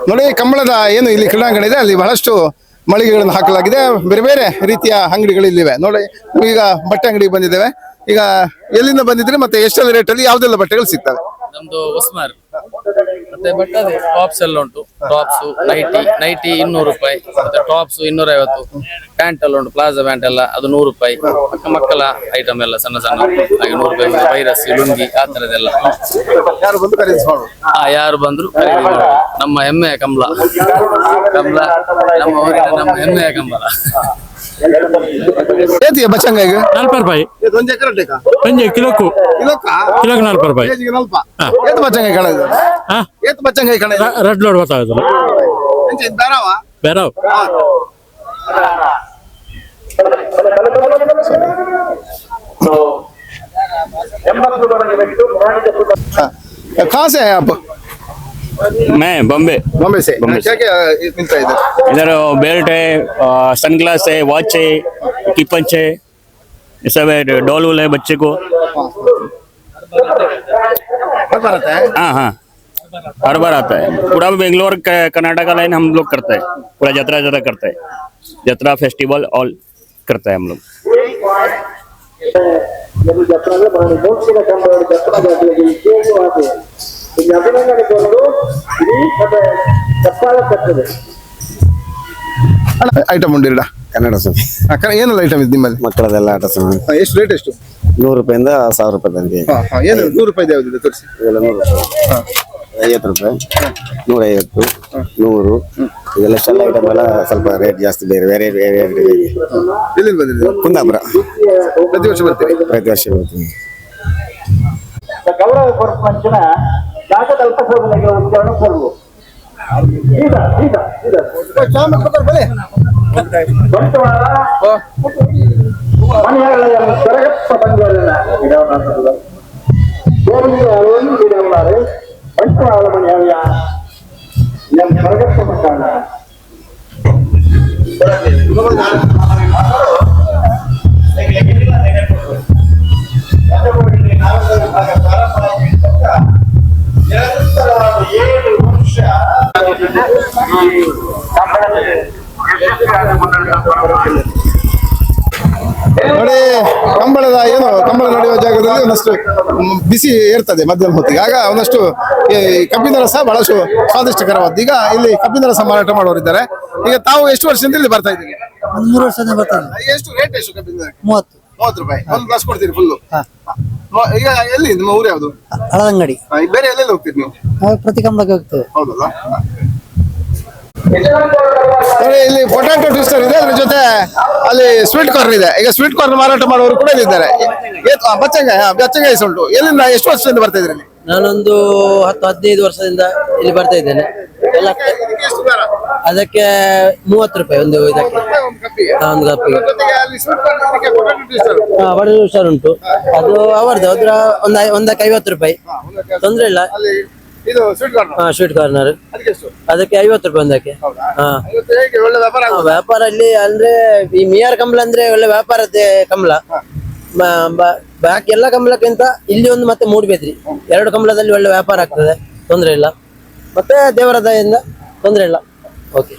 ನೋಡಿ ಕಂಬಳದ ಏನು ಇಲ್ಲಿ ಕ್ರೀಡಾಂಗಣ ಇದೆ, ಅಲ್ಲಿ ಬಹಳಷ್ಟು ಮಳಿಗೆಗಳನ್ನು ಹಾಕಲಾಗಿದೆ. ಬೇರೆ ಬೇರೆ ರೀತಿಯ ಅಂಗಡಿಗಳಿಲ್ಲಿವೆ. ನೋಡಿ ಈಗ ಬಟ್ಟೆ ಅಂಗಡಿಗೆ ಬಂದಿದ್ದೇವೆ. ಈಗ ಎಲ್ಲಿಂದ ಬಂದಿದ್ರೆ ಮತ್ತೆ ಎಷ್ಟೆಲ್ಲ ರೇಟಲ್ಲಿ ಯಾವ್ದೆಲ್ಲ ಬಟ್ಟೆಗಳು ಸಿಗ್ತವೆ? ನಮ್ದು ಉಸ್ಮಾರ್ ಮತ್ತೆ ಬಟ್ಟೆ ಅದೇ ಟಾಪ್ಸ್ ಎಲ್ಲ ಉಂಟು. ಟಾಪ್ಸ್ ನೈಟಿ 200 ರೂಪಾಯಿ, ಮತ್ತೆ ಟಾಪ್ಸ್ 250. ಪ್ಯಾಂಟ್ ಎಲ್ಲ ಉಂಟು, ಪ್ಲಾಜಾ ಪ್ಯಾಂಟ್ ಎಲ್ಲ ಅದು 100 ರೂಪಾಯಿ. ಮಕ್ಕಳ ಐಟಮ್ ಎಲ್ಲ ಸಣ್ಣ ಸಣ್ಣ ಹಾಗೆ 100 ರೂಪಾಯಿ. ವೈರಸ್, ಲುಂಗಿ ಆ ತರದೆಲ್ಲ ಯಾರು ಬಂದ್ರು ಖರೀದಿ ಮಾಡ್ಬೋದು. ನಮ್ಮ ಹೆಮ್ಮೆಯ ಕಂಬಳ ನಮ್ಮ ಊರಿನ ನಮ್ಮ ಹೆಮ್ಮೆಯ ಕಂಬಳ. ಏತಿಯ ಬಚ್ಚಂಗಾಯಿಗೆ 40 ರೂಪಾಯಿ ಒಂಜೆ ಕರೆಕ್ಟ್ ಒಂಜೆ ಕಿಲೋಕು 40 ರೂಪಾಯಿ. ಏತು ಬಚ್ಚಂಗಾಯಿ ಕಣ ಇದು? ಏತು ಬಚ್ಚಂಗಾಯಿ ಕಣ? ರೆಡ್ ಲೋಡ್ ಗೊತ್ತಾಗುದಿಲ್ಲ. ಬೇರಾವ್ कहाँ से हैं आप? मैं बॉम्बे से। क्या क्या मिलता है इधर? इधर बेल्ट है, सनग्लास है, वॉच है, कीपंच है, ये सब है। डॉल वोल है बच्चे को। हर बार आता है? हाँ हर बार आता है। पूरा बेंगलोर कर्नाटका लाइन हम लोग करते हैं। पूरा जतरा करते हैं, जतरा फेस्टिवल ऑल करते हैं हम लोग। ಐಟಮ್ ಉಂಡಿರಡ ಕನ್ನಡ ಸುದ್ದಿ ಏನೆಲ್ಲ ಐಟಮ್ ಇದೆ ನಿಮ್ಮಲ್ಲಿ? ಮಕ್ಕಳದೆಲ್ಲ ಆಟ ಸಾಮಾನು. ಎಷ್ಟು ರೇಟ್ ಎಷ್ಟು? 100 ರೂಪಾಯಿಂದ 1000 ರೂಪಾಯಿ ತನಕ. ಏನು 100 ರೂಪಾಯಿ ಯಾವ್ದಿದೆ ತೋರಿಸಿ? ಇದೆಲ್ಲ 100 ರೂಪಾಯಿ, 50 ರೂಪಾಯಿ, 150, 100. ಇದೆಲ್ಲ ಸ್ಟೆಲ್ ಐಟಮ್ ಎಲ್ಲ ಸ್ವಲ್ಪ ರೇಟ್ ಜಾಸ್ತಿ. ಬೇರೆ ಬೇರೆ ಬೇರೆ ಎಲ್ಲಿಂದ ಬಂದಿದೆ? ಕುಂದಾಪುರ. ಪ್ರತಿ ವರ್ಷ ಬರ್ತೀವಿ? ಪ್ರತಿ ವರ್ಷ ಬರ್ತೀವಿ. ಗೌರವ ಕೊರಪಂಚಿನ ಜಾಗದ ಅಲ್ಪಸಂಖ್ಯಾತರ ಉದ್ಯಾನ ಕೊಡುವು ಸರಗಪ್ಪ ಬಂಗಾರನ ಬಂಟ್ವಾಳ ಮನೆಯ ಎಂ ಸರಗಪ್ಪ ಬಂಗಾರ ನೋಡಿ ಕಂಬಳದ ಏನು ಕಂಬಳ ನಡೆಯುವ ಜಾಗದಲ್ಲಿ ಒಂದಷ್ಟು ಬಿಸಿ ಇರ್ತದೆ ಮಧ್ಯಾಹ್ನ ಹೊತ್ತಿಗೆ. ಆಗ ಒಂದಷ್ಟು ಕಬ್ಬಿನ ರಸ ಬಹಳಷ್ಟು ಸ್ವಾದಿಷ್ಟಕರವಾದ. ಈಗ ಇಲ್ಲಿ ಕಬ್ಬಿನ ರಸ ಮಾರಾಟ ಮಾಡೋರಿದ್ದಾರೆ. ಈಗ ತಾವು ಎಷ್ಟು ವರ್ಷದಿಂದ ಇಲ್ಲಿ ಬರ್ತಾ ಇದ್ದೀರಿ? 3 ವರ್ಷದಿಂದ ಬರ್ತಾರೆ. ಎಷ್ಟು ರೇಟ್ ಎಷ್ಟು ಕಬ್ಬಿನ? 30 ರೂಪಾಯಿ ಒಂದು ಗ್ಲಾಸ್ ಕೊಡ್ತೀರಿ ಫುಲ್ಲು. ಈಗ ಎಲ್ಲಿ ನಿಮ್ಮ ಊರು ಯಾವುದು? ಹಳದಂಗಡಿ. ಬೇರೆ ಎಲ್ಲೆಲ್ಲಿ ಹೋಗ್ತೀರಿ ನೀವು? ಪ್ರತಿ ಕಂಬಳಕ್ಕೆ ಹೋಗ್ತೇವೆ. ಹೌದಲ್ಲ. ಇಲ್ಲಿ ಪೊಟ್ಯಾಟೊ ಟ್ವಿಸ್ಟರ್ ಇದೆ, ಅದ್ರ ಜೊತೆ ಅಲ್ಲಿ ಸ್ವೀಟ್ ಕಾರ್ನ್ ಇದೆ. ಈಗ ಸ್ವೀಟ್ ಕಾರ್ನ್ ಮಾರಾಟ ಮಾಡುವವರು ಕೂಡ ಇಲ್ಲಿದ್ದಾರೆ. ಬಚ್ಚಂಗಾಯಿ ಉಂಟು. ಎಲ್ಲಿಂದ ಎಷ್ಟು ವರ್ಷದಿಂದ ಬರ್ತಾ ಇದ್ರಿ? ನಾನೊಂದು 10-15 ವರ್ಷದಿಂದ ಇಲ್ಲಿ ಬರ್ತಾ ಇದ್ದೇನೆ. ಎಲ್ಲ ಅದಕ್ಕೆ 30 ರೂಪಾಯಿ ಒಂದು ಇದಕ್ಕೆ, ಒಂದು ಕಪ್ಪಿಗೆ. ಬಡ ಹುಷಾರು ಉಂಟು, ಅದು ಅವರದ್ದು. ಅದ್ರ ಒಂದಕ್ಕೆ 50 ರೂಪಾಯಿ, ತೊಂದ್ರೆ ಇಲ್ಲ. ಸ್ವೀಟ್ ಕಾರ್ನರ್ ಅದಕ್ಕೆ 50 ರೂಪಾಯಿ ಒಂದಕ್ಕೆ. ವ್ಯಾಪಾರ ಅಲ್ಲಿ ಅಂದ್ರೆ ಈ ಮಿಯಾರ್ ಕಂಬಳ ಅಂದ್ರೆ ಒಳ್ಳೆ ವ್ಯಾಪಾರದ ಕಂಬಳ. ಬಾಕಿ ಎಲ್ಲ ಕಂಬಳಕ್ಕಿಂತ ಇಲ್ಲಿ ಒಂದು ಮತ್ತೆ ಮೂಡ್ಬೇದ್ರಿ 2 ಕಂಬಳದಲ್ಲಿ ಒಳ್ಳೆ ವ್ಯಾಪಾರ ಆಗ್ತದೆ, ತೊಂದ್ರೆ ಇಲ್ಲ. ಮತ್ತೆ ದೇವರ ದಯೆಯಿಂದ ತೊಂದ್ರೆ ಇಲ್ಲ. ಓಕೆ.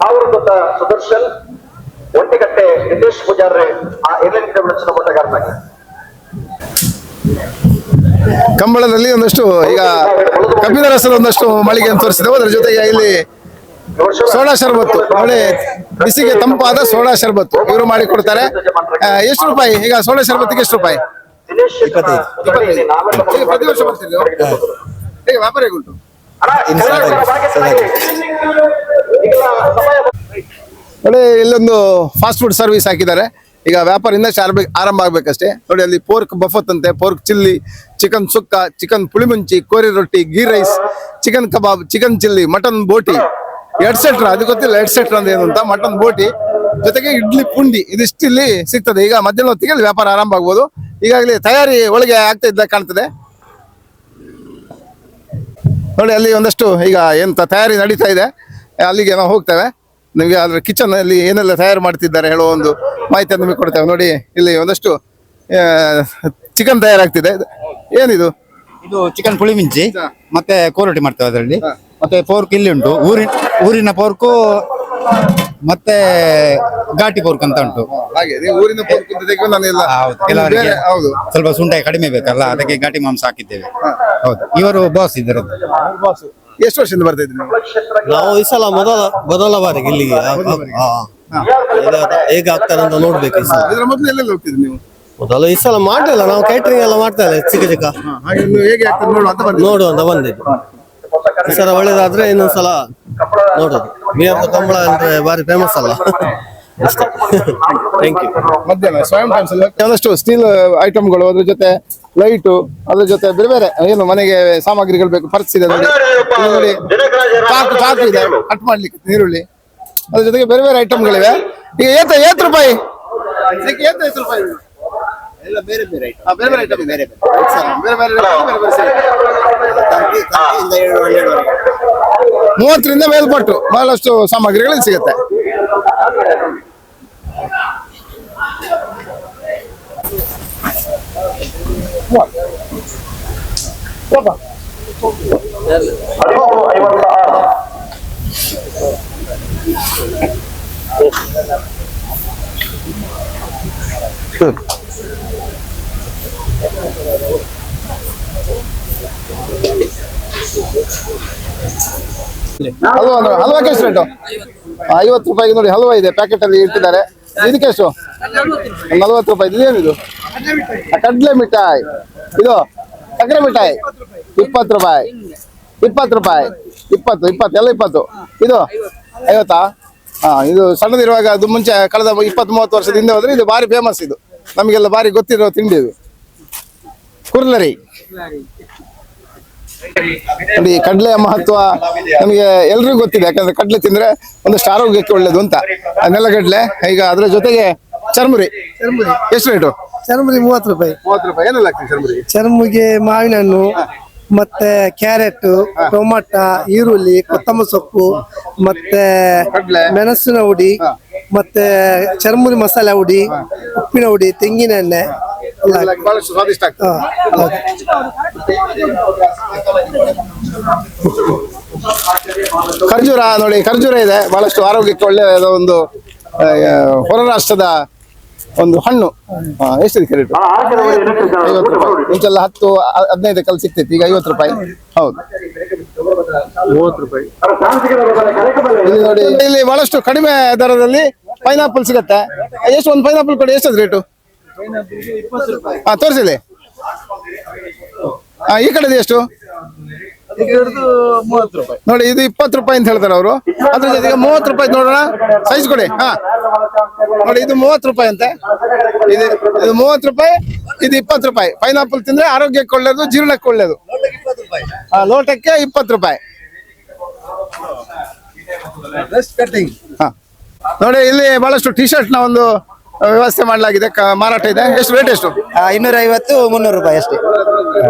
ಆವೃತ ಸುದರ್ಶನ್ ಒಂಟಿಗಟ್ಟೆ ನಿತೇಶ್ ಪೂಜಾರ್ರೆ ಆ ಏಳೆಂಟು ಬೆಳಚಿನ ಮೊಟ್ಟಗಾರನಾಗಿ ಕಂಬಳದಲ್ಲಿ ಒಂದಷ್ಟು ಈಗ ಕಬ್ಬಿನ ರಸದ ಒಂದಷ್ಟು ಮಳಿಗೆಯನ್ನು ತೋರಿಸಿದೆವು. ಅದರ ಜೊತೆಗೆ ಇಲ್ಲಿ ಸೋಡಾ ಶರ್ಬತ್ತು, ಒಳ್ಳೆ ಬಿಸಿಗೆ ತಂಪಾದ ಸೋಡಾ ಶರ್ಬತ್ತು ಇವರು ಮಾಡಿ ಕೊಡ್ತಾರೆ. ಎಷ್ಟು ರೂಪಾಯಿ ಈಗ ಸೋಡಾ ಶರ್ಬತ್ತಿಗೆ? ಎಷ್ಟು ರೂಪಾಯಿ? 25. ಪ್ರತಿ ವರ್ಷ ಬರ್ತಿದ್ದೆ. ಹೇಗೆ ವ್ಯಾಪಾರ ಹೇಗುಂಟು? ನೋಡಿ ಇಲ್ಲೊಂದು ಫಾಸ್ಟ್ ಫುಡ್ ಸರ್ವಿಸ್ ಹಾಕಿದ್ದಾರೆ. ಈಗ ವ್ಯಾಪಾರ ಇನ್ನಷ್ಟು ಆರಂಭ ಆಗ್ಬೇಕಷ್ಟೇ. ನೋಡಿ ಅಲ್ಲಿ ಪೋರ್ಕ್ ಬಫತ್ ಅಂತೆ, ಪೋರ್ಕ್ ಚಿಲ್ಲಿ, ಚಿಕನ್ ಸುಕ್ಕ, ಚಿಕನ್ ಪುಳಿಮುಂಚಿ, ಕೋರಿ ರೊಟ್ಟಿ, ಗೀ ರೈಸ್, ಚಿಕನ್ ಕಬಾಬ್, ಚಿಕನ್ ಚಿಲ್ಲಿ, ಮಟನ್ ಬೋಟಿ, ಎಟ್ಸೆಟ್ರಾ. ಅದು ಗೊತ್ತಿಲ್ಲ ಎಟ್ಸೆಟ್ರಾ ಅಂದ್ರೆ ಏನು ಅಂತ. ಮಟನ್ ಬೋಟಿ ಜೊತೆಗೆ ಇಡ್ಲಿ ಪುಂಡಿ ಇದಿಷ್ಟು ಇಲ್ಲಿ ಸಿಗ್ತದೆ. ಈಗ ಮಧ್ಯಾಹ್ನ ಹೊತ್ತಿಗೆ ಅಲ್ಲಿ ವ್ಯಾಪಾರ ಆರಂಭ ಆಗ್ಬೋದು. ಈಗಾಗಲೇ ತಯಾರಿ ಒಳಗೆ ಆಗ್ತಾ ಇದ್ದ ಕಾಣ್ತದೆ. ನೋಡಿ ಅಲ್ಲಿ ಒಂದಷ್ಟು ಈಗ ಎಂತ ತಯಾರಿ ನಡೀತಾ ಇದೆ, ಅಲ್ಲಿಗೆ ನಾವು ಹೋಗ್ತೇವೆ. ನಿಮಗೆ ಅದ್ರ ಕಿಚನ್ ಅಲ್ಲಿ ಏನೆಲ್ಲ ತಯಾರು ಮಾಡ್ತಿದ್ದಾರೆ ಹೇಳೋ ಒಂದು ಮಾಹಿತಿಯನ್ನು ನಿಮಗೆ ಕೊಡ್ತೇವೆ. ನೋಡಿ ಇಲ್ಲಿ ಒಂದಷ್ಟು ಚಿಕನ್ ತಯಾರಾಗ್ತಿದೆ. ಏನಿದು? ಇದು ಚಿಕನ್ ಪುಳಿ ಮಿಂಚಿ ಮತ್ತೆ ಕೋರೊಟ್ಟಿ ಮಾಡ್ತೇವೆ ಅದರಲ್ಲಿ. ಮತ್ತೆ ಪೋರ್ಕ್ ಇಲ್ಲಿ ಉಂಟು, ಊರಿನ ಪೋರ್ಕು ಮತ್ತೆ ಘಾಟಿ ಪೋರ್ಕ್ ಅಂತ ಉಂಟು. ಹಾಗೆ ನೀವು ಊರಿನ ಪೋರ್ಕ್ ಅಂತ ತೆಗೆದು ನಾನೆಲ್ಲ ಹೌದು, ಕೆಲವರಿಗೆ ಹೌದು ಸ್ವಲ್ಪ ಸುಂಟಾಯಿ ಕಡಿಮೆ ಬೇಕಲ್ಲ, ಅದಕ್ಕೆ ಘಾಟಿ ಮಾಂಸ ಹಾಕಿದ್ದೇವೆ. ಹೌದು, ಇವರು ಬಾಸ್ ಇದರದ್ದು. ಎಷ್ಟು ವರ್ಷದಿಂದ ಬರ್ತಾ ಇದ್ರಿ ನೀವು? ನಾವು ಈ ಸಲ ಮೊದಲ ಬಾರಿಗೆ ಇಲ್ಲಿಗೆ ಹೇಗೆ ಆಗ್ತದೆ ಅಂತ ನೋಡ್ಬೇಕು. ಈ ಸಲ ಇದರ ಮೊದಲು ಎಲ್ಲೆಲ್ಲ ಹೋಗ್ತಿದ್ರಿ ನೀವು? ಮೊದಲು ಈ ಸಲ ಮಾಡ್ಲಿಲ್ಲ, ನಾವು ಕ್ಯಾಟರಿಂಗ್ ಎಲ್ಲ ಮಾಡ್ತಾ ಇಲ್ಲ, ಚಿಕ್ಕ ಚಿಕ್ಕ ಹಾಗೆ ಇನ್ನು ಹೇಗೆ ಆಗ್ತದೆ ನೋಡುವ ಅಂತ ಬಂದಿದ್ರಿ. ನೋಡುವಂತ ಬಂದಿದ್ದು. ಈ ಸಲ ಒಳ್ಳೇದಾದ್ರೆ ಇನ್ನೊಂದ್ಸಲ ನೋಡೋದು. ಮೀನದ ಕಂಬಳ ಅಂದ್ರೆ ಬಾರಿ ಫೇಮಸ್ ಅಲ್ಲ. Thank you. ಮಧ್ಯಾಹ್ನ ಸ್ವಯಂ ಟೈಮ್ಸ್ ಅಲ್ಲಿ ಒಂದಷ್ಟು ಸ್ಟೀಲ್ ಐಟಮ್ಗಳು, ಅದ್ರ ಜೊತೆ ಲೈಟು, ಅದ್ರ ಜೊತೆ ಬೇರೆ ಬೇರೆ ಏನು ಮನೆಗೆ ಸಾಮಗ್ರಿಗಳು ಬೇಕು. ಪರ್ಸ್ ಇದೆ ನೋಡಿ, ಇಲ್ಲಿ ನೋಡಿ ಚಾಕು ಇದೆ ಕಟ್ ಮಾಡ್ಲಿಕ್ಕೆ, ನೀರುಳ್ಳಿ, ಅದ್ರ ಜೊತೆಗೆ ಬೇರೆ ಬೇರೆ ಐಟಮ್ಗಳಿವೆ. ಈಗ ಏತ್ ರೂಪಾಯಿ ಏತ್ ರೂಪಾಯಿ ಎಲ್ಲ ಬೇರೆ ಬೇರೆ ಬೇರೆ ಬೇರೆ ಐಟಮ್ ಇದೆ, ಬೇರೆ ಬೇರೆ 30ರಿಂದ ಮೇಲ್ಪಟ್ಟು ಬಹಳಷ್ಟು ಸಾಮಗ್ರಿಗಳು ಸಿಗುತ್ತೆ. ಹಲ್ವಾಕ್ಕೆ ಎಷ್ಟು ರೇಟು? 50 ರೂಪಾಯಿಗೆ ನೋಡಿ ಹಲ್ವಾ ಇದೆ, ಪ್ಯಾಕೆಟ್ ಅಲ್ಲಿ ಇಟ್ಟಿದ್ದಾರೆ. ಇದಕ್ಕೆ ಎಷ್ಟು? 40 ರೂಪಾಯಿ. ಇದೇನಿದು? ಕಡ್ಲೆ ಮಿಠಾಯಿ. ಇದು ಸಕ್ಕರೆ ಮಿಠಾಯಿ 20 ರೂಪಾಯಿ. 20 ರೂಪಾಯಿ, 20 ಎಲ್ಲ 20. ಇದು 50. ಇದು ಸಣ್ಣದಿರುವಾಗ, ಅದು ಮುಂಚೆ ಕಳೆದ 20-30 ವರ್ಷದ ಹಿಂದೆ ಹೋದ್ರೆ ಇದು ಭಾರಿ ಫೇಮಸ್. ಇದು ನಮಗೆಲ್ಲ ಭಾರಿ ಗೊತ್ತಿರೋ ತಿಂಡಿ. ಇದು ಕುರ್ಲರಿ. ನೋಡಿ ಕಡ್ಲೆಯ ಮಹತ್ವ ನಮಗೆ ಎಲ್ರಿಗೂ ಗೊತ್ತಿದೆ, ಯಾಕಂದ್ರೆ ಕಡ್ಲೆ ತಿಂದ್ರೆ ಒಂದಷ್ಟು ಆರೋಗ್ಯಕ್ಕೆ ಒಳ್ಳೇದು ಅಂತ. ನೆಲಗಡ್ಲೆ. ಈಗ ಅದ್ರ ಜೊತೆಗೆ ಚರ್ಮುರಿ. ಎಷ್ಟು ರೇಟು? ಚರ್ಮುರಿ 30 ರೂಪಾಯಿ. 30 ರೂಪಾಯಿ. ಏನೆಲ್ಲ ಆಗ್ತದೆ ಚರ್ಮುರಿ? ಚರ್ಮಿಗೆ ಮಾವಿನ ಹಣ್ಣು, ಮತ್ತೆ ಕ್ಯಾರೆಟ್, ಟೊಮಾಟ, ಈರುಳ್ಳಿ, ಕೊತ್ತಂಬರಿ ಸೊಪ್ಪು, ಮತ್ತೆ ಮೆಣಸಿನ ಹುಡಿ, ಮತ್ತೆ ಚರ್ಮುರಿ ಮಸಾಲೆ ಹುಡಿ, ಉಪ್ಪಿನ ಹುಡಿ, ತೆಂಗಿನ ಎಣ್ಣೆ ಬಹಳಷ್ಟು ಸ್ವಾದಿಷ್ಟ ಆಗ್ತದೆ. ಖರ್ಜೂರ ನೋಡಿ, ಖರ್ಜೂರ ಇದೆ, ಬಹಳಷ್ಟು ಆರೋಗ್ಯಕ್ಕೆ ಒಳ್ಳೆಯದ ಒಂದು ಹೊರ ರಾಷ್ಟ್ರದ ಒಂದು ಹಣ್ಣು. ಎಷ್ಟು ರೇಟ್? 50 ರೂಪಾಯಿ. ಮುಂಚೆಲ್ಲ 10-15 ಕಲ್ ಸಿಗ್ತೈತಿ, ಈಗ 50 ರೂಪಾಯಿ. ಹೌದು, 30 ರೂಪಾಯಿ. ಇಲ್ಲಿ ನೋಡಿ, ಇಲ್ಲಿ ಬಹಳಷ್ಟು ಕಡಿಮೆ ದರದಲ್ಲಿ ಪೈನಾಪಲ್ ಸಿಗತ್ತೆ. ಎಷ್ಟು ಒಂದು ಪೈನಾಪಲ್ ಕೊಡಿ? ಎಷ್ಟದು ರೇಟು? ತೋರಿಸಿದೆ. ಈ ಕಡೆದು ಎಷ್ಟು? ನೋಡಿ, ಇದು 20 ರೂಪಾಯಿ ಅಂತ ಹೇಳ್ತಾರೆ ಅವರು. ಅದ್ರ ಜೊತೆಗೆ 30 ರೂಪಾಯಿ ನೋಡೋಣ, ಸೈಜ್ ಕೊಡಿ. ನೋಡಿ, ಇದು 30 ರೂಪಾಯಿ ಅಂತೆ. ಇದು 30 ರೂಪಾಯಿ, ಇದು 20 ರೂಪಾಯಿ. ಪೈನಾಪಲ್ ತಿಂದ್ರೆ ಆರೋಗ್ಯಕ್ಕೆ ಒಳ್ಳೇದು, ಜೀರ್ಣಕ್ಕೆ ಒಳ್ಳೇದು. ಲೋಟಕ್ಕೆ 20 ರೂಪಾಯಿ. ನೋಡಿ, ಇಲ್ಲಿ ಬಹಳಷ್ಟು ಟಿ ಶರ್ಟ್ ನ ಒಂದು ವ್ಯವಸ್ಥೆ ಮಾಡಲಾಗಿದೆ, ಮಾರಾಟ ಇದೆ. ಎಷ್ಟು ರೇಟ್? ಎಷ್ಟು? 250-300 ರೂಪಾಯಿ ಅಷ್ಟೇ.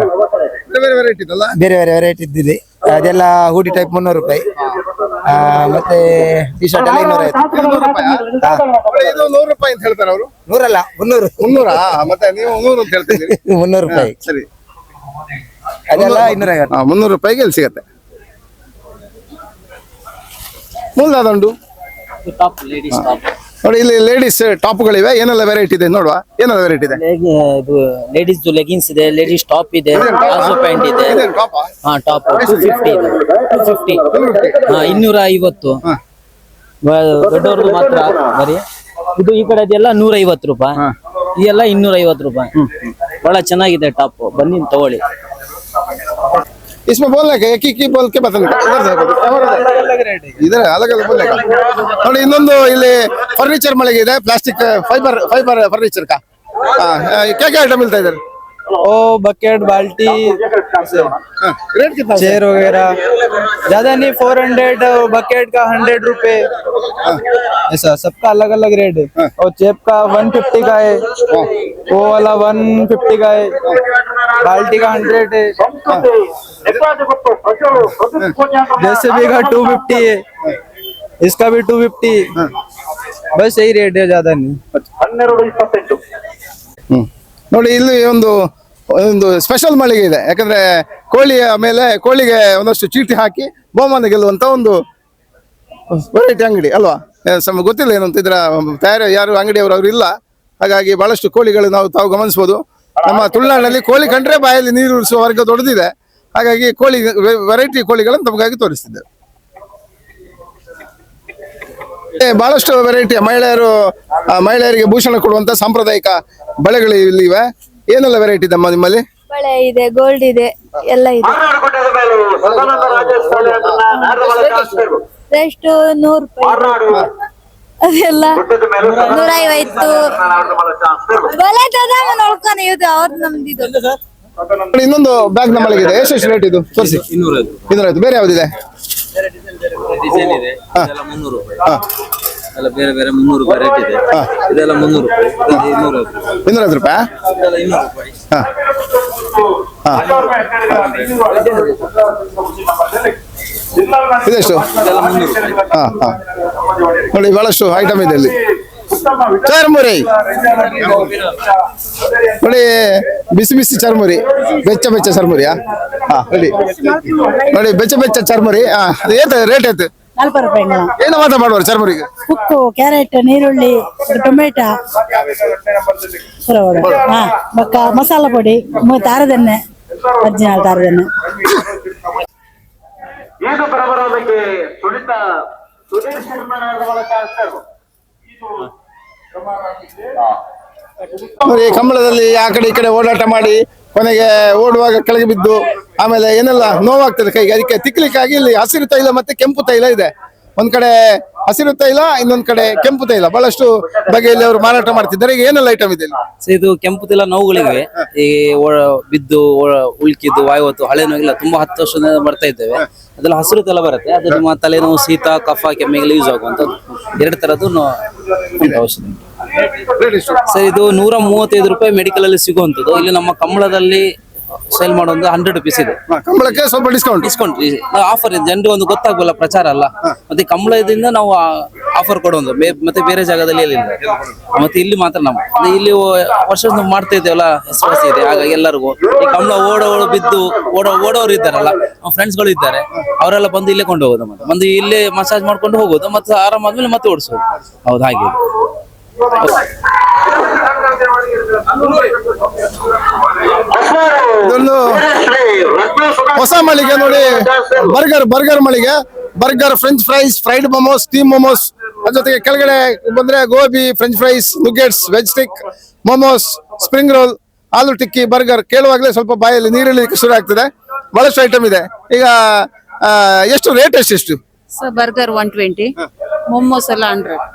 ಬೇರೆ ಬೇರೆ ರೇಟ್ ಇದಲ್ಲ? ಬೇರೆ ಬೇರೆ ವೆರೈಟಿ ಇದ್ದಿದೆ. ಅದೆಲ್ಲ ಹೂಡಿ ಟೈಪ್ 300 ರೂಪಾಯಿ. ಮತ್ತೆ ಟಿ ಶರ್ಟ್ ಎಲ್ಲ 250. 200 ರೂಪಾಯಿ. ಇದು 100 ರೂಪಾಯಿ ಅಂತ ಹೇಳ್ತಾರೆ ಅವರು. 100 ಅಲ್ಲ, 300. 300? ಮತ್ತೆ ನೀವು 100 ಅಂತ ಹೇಳ್ತಿದ್ದೀರಿ. 300 ರೂಪಾಯಿ. ಸರಿ, ಅದೆಲ್ಲ 250. 300 ರೂಪಾಯಿಗೆ ಇಲ್ಲಿ ಸಿಗತ್ತೆ. ಮುಲ್ದಾದುಂಡು ನೋಡಿ, ಇಲ್ಲಿ ಲೇಡೀಸ್ ಟಾಪ್ಗಳಿವೆ. ಏನೆಲ್ಲ ವೆರೈಟಿ ಇದೆ ನೋಡುವ. ಏನೆಲ್ಲ ವೆರೈಟಿ ಇದೆ? ಲೇಡೀಸ್ ಲೆಗಿನ್ಸ್ ಇದೆ, ಲೇಡೀಸ್ ಟಾಪ್ ಇದೆ, ಪ್ಲಾಜೋ ಪ್ಯಾಂಟ್ ಇದೆ. ಟಾಪ್ 250 ಇದೆ. 250. 250. ದೊಡ್ಡವ್ರದ್ದು ಮಾತ್ರ ಬರೀ ಇದು. ಈ ಕಡೆ ಅದೆಲ್ಲ 150 ರೂಪಾಯಿ. ಇದೆಲ್ಲ 250 ರೂಪಾಯಿ. ಬಹಳ ಚೆನ್ನಾಗಿದೆ ಟಾಪ್, ಬನ್ನಿ ತಗೊಳ್ಳಿ. इसमें बोलने का एक ही बोल के बताने का इधर अलग अलग बोलने का ನೋಡಿ ಇನ್ನೊಂದು ಇಲ್ಲಿ ಫರ್ನಿಚರ್ ಮಳಿಗೆ ಇದೆ ಪ್ಲಾಸ್ಟಿಕ್ ಫೈಬರ್ ಫರ್ನಿಚರ್ का क्या क्या आइटम मिलता है इधर ओ बकेट बाल्टी रेट कितना चेयर वगैरह ज्यादा नहीं 400 बकेट का 100 रुपए ऐसा सबका अलग अलग रेट है और चेप का 150 का है वो वाला 150 का है बाल्टी का 100 है जैसे भी का 250 है इसका भी 250 बस यही रेट है ज्यादा नहीं ನೋಡಿ ಇಲ್ಲಿ ಒಂದು ಸ್ಪೆಷಲ್ ಮಳಿಗೆ ಇದೆ ಯಾಕಂದ್ರೆ ಕೋಳಿಯ ಮೇಲೆ ಕೋಳಿಗೆ ಒಂದಷ್ಟು ಚೀಟಿ ಹಾಕಿ ಬಹುಮಾನ ಗೆಲ್ಲುವಂತ ಒಂದು ವೆರೈಟಿ ಅಂಗಡಿ ಅಲ್ವಾ ಗೊತ್ತಿಲ್ಲ ಏನಂತ ಇದರ ತಯಾರಿ ಯಾರು ಅಂಗಡಿಯವರು ಅವರು ಇಲ್ಲ ಹಾಗಾಗಿ ಬಹಳಷ್ಟು ಕೋಳಿಗಳು ತಾವು ಗಮನಿಸಬಹುದು ನಮ್ಮ ತುಳುನಾಡಿನಲ್ಲಿ ಕೋಳಿ ಕಂಡ್ರೆ ಬಾಯಲ್ಲಿ ನೀರು ಉರಿಸುವ ವರ್ಗ ದೊಡ್ಡದಿದೆ ಹಾಗಾಗಿ ಕೋಳಿ ವೆರೈಟಿ ಕೋಳಿಗಳನ್ನು ತಮಗಾಗಿ ತೋರಿಸ್ತಿದ್ದೇವೆ ಬಹಳಷ್ಟು ವೆರೈಟಿಯ ಮಹಿಳೆಯರಿಗೆ ಭೂಷಣ ಕೊಡುವಂತ ಸಾಂಪ್ರದಾಯಿಕ ಬಳೆಗಳು ಇಲ್ಲಿ ಇವೆ ಏನೆಲ್ಲ ವೆರೈಟಿ ಇದಮ್ಮ ನಿಮ್ಮಲ್ಲಿ ಬಳೆ ಇದೆ ಗೋಲ್ಡ್ ಇದೆ ಎಲ್ಲ ಇದೆ ಎಷ್ಟು 100 ರೂಪಾಯಿ ಅದೆಲ್ಲ 150 ಬಳೆ ತದಾಮ ನೋಡ್ಕೊಂಡು ಇದು ಅವ್ರದ್ದು ನಮ್ದಿದು ಇನ್ನೊಂದು ಬ್ಯಾಗ್ ನಮ್ಮಲ್ಲಿದೆ ಎಷ್ಟು ರೇಟ್ ಇದು ತೋರಿಸಿ 250 ಬೇರೆ ಯಾವ್ದಿದೆ ಡಿಸೈನ್ ಇದೆ ಇದೆಲ್ಲ 300 ರೂಪಾಯಿ ಎಲ್ಲ ಬೇರೆ ಬೇರೆ 300 ರೂಪಾಯಿ ರೇಟ್ ಇದೆ ಇದೆಲ್ಲ 300 ರೂಪಾಯಿ 250 ರೂಪಾಯಿ ಇದೆಲ್ಲ 200 ರೂಪಾಯಿ ಇದೆಷ್ಟು ನೋಡಿ ಬಹಳಷ್ಟು ಐಟಮ್ ಇದೆ ಇಲ್ಲಿ ಚರ್ಮುರಿ ನೋಡಿ ಬಿಸಿ ಬಿಸಿ ಚರ್ಮುರಿ ಬೆಚ್ಚ ಚರ್ಮುರಿಯಾ ನೋಡಿ ನೋಡಿ ಬೆಚ್ಚ ಚರ್ಮುರಿ ರೇಟ್ ಏತು 40 ರೂಪಾಯಿ ಏನು ಮಾತ್ರ ಮಾಡುವರು ಚರ್ಮುರಿಗೆ ಉಕ್ಕು ಕ್ಯಾರೆಟ್ ನೀರುಳ್ಳಿ ಟೊಮೆಟೊ ಮಸಾಲ ಪೊಡಿ ತಾರದೆಣ್ಣೆ ಒರಿಜಿನಲ್ ತಾರದೆಣ್ಣೆ ಏನು ಬರಬರೋದಕ್ಕೆ ಸುನಿತ ಸುನೀಲ್ ಶರ್ಮಾ ನೋಡಿ ಕಂಬಳದಲ್ಲಿ ಆ ಕಡೆ ಈ ಕಡೆ ಓಡಾಟ ಮಾಡಿ ಕೊನೆಗೆ ಓಡುವಾಗ ಕೆಳಗೆ ಬಿದ್ದು ಆಮೇಲೆ ಏನೆಲ್ಲ ನೋವಾಗ್ತದೆ ಕೈಗೆ ಅದಕ್ಕೆ ತಿಕ್ಲಿಕ್ಕಾಗಿ ಇಲ್ಲಿ ಹಸಿರು ತೈಲ ಮತ್ತೆ ಕೆಂಪು ತೈಲ ಇದೆ ಒಂದ್ ಕಡೆ ಹಸಿರು ತೈಲ ಇನ್ನೊಂದ್ ಕಡೆ ಕೆಂಪು ತೈಲ ಬಹಳಷ್ಟು ಬಗೆಯಲ್ಲಿ ಅವರು ಮಾರಾಟ ಮಾಡ್ತಿದ್ದಾರೆ ಈಗ ಏನೆಲ್ಲ ಐಟಮ್ ಇದೆ ಇದು ಕೆಂಪು ತಿಲ್ಲ ನೋವುಗಳಿಗೆ ಈ ಬಿದ್ದು ಉಳ್ಕಿದ್ದು ವಾಯುವತ್ತು ಹಳೆ ನೋವಿಲ್ಲ ತುಂಬಾ 10 ವರ್ಷದಿಂದ ಬರ್ತಾ ಇದ್ದೇವೆ ಅದೆಲ್ಲ ಹಸಿರು ತಲೆ ಬರುತ್ತೆ ಅದು ನಿಮ್ಮ ತಲೆನೋವು ಶೀತ ಕಫ ಕೆಮ್ಮಿಗೆಲ್ಲ ಯೂಸ್ ಆಗುವಂತದ್ದು 2 ತರದ್ದು ಔಷಧಿ ಸರ್ ಇದು 135 ರೂಪಾಯಿ ಮೆಡಿಕಲ್ ಅಲ್ಲಿ ಸಿಗುವಂತದ್ದು ಇಲ್ಲಿ ನಮ್ಮ ಕಂಬಳದಲ್ಲಿ ಸೇಲ್ ಮಾಡೋ 100 ರುಪೀಸ್ ಇದೆ ಕಂಬಳಕ್ಕೆ ಸ್ವಲ್ಪ ಡಿಸ್ಕೌಂಟ್ ಆಫರ್ ಇದೆ ಜನರಿಗೆ ಒಂದು ಗೊತ್ತಾಗಲ್ಲ ಪ್ರಚಾರ ಅಲ್ಲ ಮತ್ತೆ ಕಂಬಳದಿಂದ ನಾವು ಆಫರ್ ಕೊಡೋದು ಮತ್ತೆ ಬೇರೆ ಜಾಗದಲ್ಲಿ ಇಲ್ಲ ಮತ್ತೆ ಇಲ್ಲಿ ಮಾತ್ರ ನಾವು ಇಲ್ಲಿ ವರ್ಷ ಮಾಡ್ತಾ ಇದ್ದೇವಲ್ಲ ಹೆಸರುವಾಸಿ ಇದೆ ಹಾಗಾಗಿ ಎಲ್ಲರಿಗೂ ಈ ಕಂಬಳ ಬಿದ್ದು ಓಡೋರು ಇದ್ದಾರಲ್ಲ ನಮ್ಮ ಫ್ರೆಂಡ್ಸ್ ಗಳು ಇದ್ದಾರೆ ಅವರೆಲ್ಲ ಬಂದು ಇಲ್ಲೇ ಕೊಂಡು ಹೋಗೋದು ಮತ್ತೆ ಬಂದು ಇಲ್ಲೇ ಮಸಾಜ್ ಮಾಡ್ಕೊಂಡು ಹೋಗೋದು ಮತ್ತೆ ಆರಾಮಾದ್ಮೇಲೆ ಮತ್ತೆ ಓಡಿಸೋದು ಹೌದು ಹಾಗೆ ಇದೊಂದು ಹೊಸ ಮಳಿಗೆ ನೋಡಿ ಬರ್ಗರ್ ಮಳಿಗೆ burger french fries fried momos steam momos ಅದ್ರ ಜೊತೆಗೆ ಕೆಳಗಡೆ ಬಂದ್ರೆ gobi french fries nuggets veg stick momos spring roll aloo tikki burger ಕೇಳುವಾಗಲೇ ಸ್ವಲ್ಪ ಬಾಯಲ್ಲಿ ನೀರಿಳಿಲಿಕ್ಕೆ ಶುರು ಆಗ್ತದೆ ಬಹಳಷ್ಟು ಐಟಮ್ ಇದೆ ಈಗ ಎಷ್ಟು ರೇಟ್ ಎಷ್ಟು ಸರ್ ಬರ್ಗರ್ 120 ಮೊಮೋಸ್ ಎಲ್ಲ 100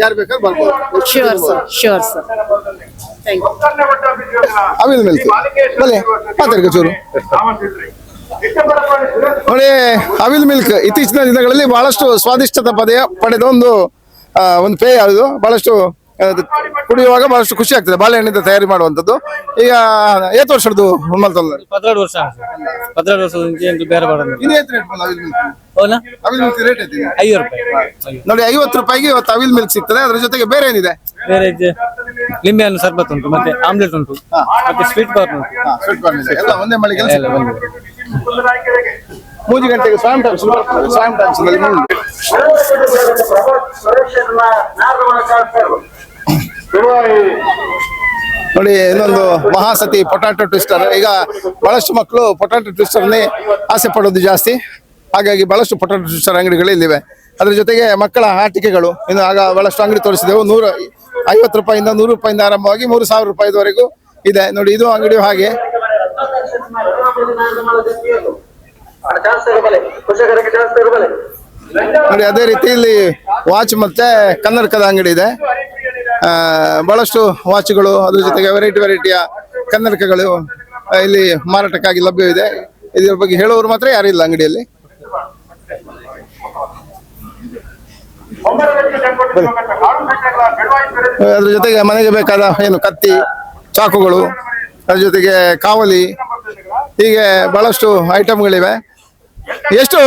ಯಾರು ಬೇಕಾದ್ರೆ ಬರ್ಬೋದು sure sir thank you Avil milk ಬಲೆ ಮಾತಾಡ್ಕ ಚೂರು ನೋಡಿ ಅವಿಲ್ ಮಿಲ್ಕ್ ಇತ್ತೀಚಿನ ದಿನಗಳಲ್ಲಿ ಬಹಳಷ್ಟು ಸ್ವಾದಿಷ್ಟತೆ ಪಡೆದ ಒಂದು ಪೇಯ ಅದು ಬಹಳಷ್ಟು ಕುಡಿಯುವಾಗ ಬಹಳಷ್ಟು ಖುಷಿ ಆಗ್ತದೆ ಬಾಳೆಹಣ್ಣಿಂದ ತಯಾರಿ ಮಾಡುವಂತದ್ದು ಈಗ ಏತ್ ವರ್ಷದ್ದು 12 ವರ್ಷ 12 ವರ್ಷದ ಮುಂಚೆ ಬೇರೆ ನೋಡಿ 50 ರೂಪಾಯಿಗೆ ಇವತ್ತು ಅವಿಲ್ ಮಿಲ್ಕ್ ಸಿಗ್ತದೆ ಅದ್ರ ಜೊತೆಗೆ ಬೇರೆ ಏನಿದೆ ಬೇರೆ ಲಿಂಬೆ ಹಣ್ಣು ಸರ್ಬತ್ ಉಂಟು ಮತ್ತೆ ಆಮ್ಲೆಟ್ ಉಂಟು ಮತ್ತೆ ಸ್ವೀಟ್ ಕಾರ್ನ್ ಉಂಟು ಎಲ್ಲ ಒಂದೇ ಮಳಿಗೆ 3 ಗಂಟೆಗೆ ಸ್ವಾಮ್ ಟೈಮ್ಸ್ ನೋಡಿ ಇನ್ನೊಂದು ಮಹಾಸತಿ ಪೊಟ್ಯಾಟೊ ಟ್ವಿಸ್ಟರ್ ಈಗ ಬಹಳಷ್ಟು ಮಕ್ಕಳು ಪೊಟ್ಯಾಟೊ ಟ್ವಿಸ್ಟರ್ನೇ ಆಸೆ ಪಡೋದು ಜಾಸ್ತಿ ಹಾಗಾಗಿ ಬಹಳಷ್ಟು ಪೊಟ್ಯಾಟೊ ಟ್ವಿಸ್ಟರ್ ಅಂಗಡಿಗಳು ಇಲ್ಲಿವೆ ಅದ್ರ ಜೊತೆಗೆ ಮಕ್ಕಳ ಆಟಿಕೆಗಳು ಇನ್ನು ಆಗ ಬಹಳಷ್ಟು ಅಂಗಡಿ ತೋರಿಸಿದೆವು 150 ರೂಪಾಯಿಂದ 100 ರೂಪಾಯಿಂದ ಆರಂಭವಾಗಿ 3000 ರೂಪಾಯಿವರೆಗೂ ಇದೆ ನೋಡಿ ಇದು ಅಂಗಡಿಯು ಹಾಗೆ ನೋಡಿ ಅದೇ ರೀತಿ ಇಲ್ಲಿ ವಾಚ್ ಮತ್ತೆ ಕನ್ನಡಕದ ಅಂಗಡಿ ಇದೆ. ಬಹಳಷ್ಟು ವಾಚ್ಗಳು ಅದ್ರ ಜೊತೆಗೆ ವೆರೈಟಿಯ ಕನ್ನಡಕಗಳು ಇಲ್ಲಿ ಮಾರಾಟಕ್ಕಾಗಿ ಲಭ್ಯವಿದೆ. ಇದ್ರ ಬಗ್ಗೆ ಹೇಳುವವರು ಮಾತ್ರ ಯಾರು ಇಲ್ಲ ಅಂಗಡಿಯಲ್ಲಿ. ಅದ್ರ ಜೊತೆಗೆ ಮನೆಗೆ ಬೇಕಾದ ಏನು ಕತ್ತಿ, ಚಾಕುಗಳು, ಅದ್ರ ಜೊತೆಗೆ ಕಾವಲಿ, ಹೀಗೆ ಬಹಳಷ್ಟು ಐಟಮ್ಗಳಿವೆ. ಎಷ್ಟು